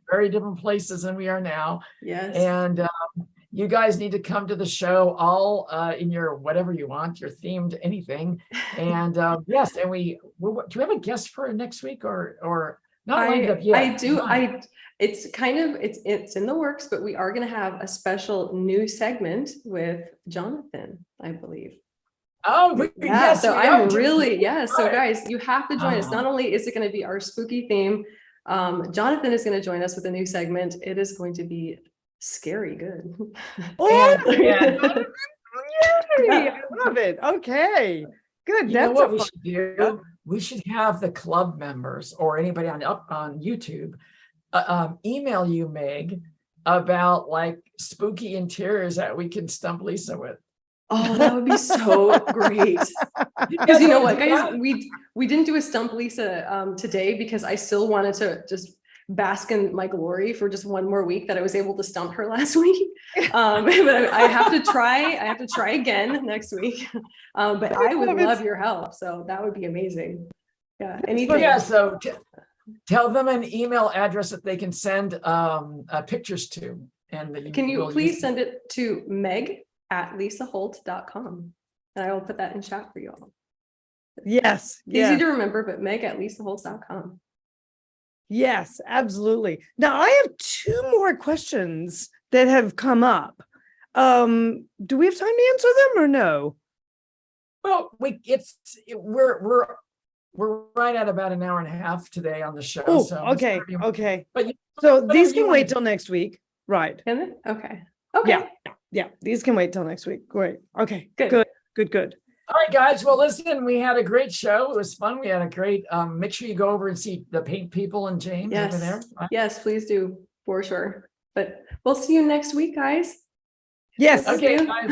very different places than we are now. Yes. And you guys need to come to the show all in your whatever you want, your themed anything. And yes, and do we have a guest for next week or not lined up yet? I do. It's in the works, but we are going to have a special new segment with Jonathan, I believe. Oh, Yeah, yes. so I'm really, so Right. guys, you have to join us. Not only is it going to be our spooky theme, Jonathan is going to join us with a new segment. It is going to be scary good. Yay, I love it. Okay, good. You know That's what a we fun- should do? We should have the club members or anybody on YouTube email you, Meg, about like spooky interiors that we can stump Lisa with. Oh, that would be so great. Because you know what, guys, we didn't do a stump Lisa today because I still wanted to just bask in my glory for just one more week that I was able to stump her last week. But I have to try again next week. But I would love your help. So that would be amazing. Yeah. Anything. Yeah. So tell them an email address that they can send pictures to. And can you please send it to meg@lisaholt.com, and I will put that in chat for you all. Yes. Easy to remember, but meg@lisaholt.com. Yes, absolutely. Now I have 2 more questions that have come up. Do we have time to answer them or no? Well, we're right at about an hour and a half today on the show. Oh, so okay. Okay. But So these can wait till next week. Right. Can it? Okay. Okay. Yeah. These can wait till next week. Great. Okay. Good. Good. All right, guys. Well, listen, we had a great show. It was fun. We had a great, make sure you go over and see the paint people and James over there. Yes, please do, for sure. But we'll see you next week, guys. Yes. Okay, See you. guys.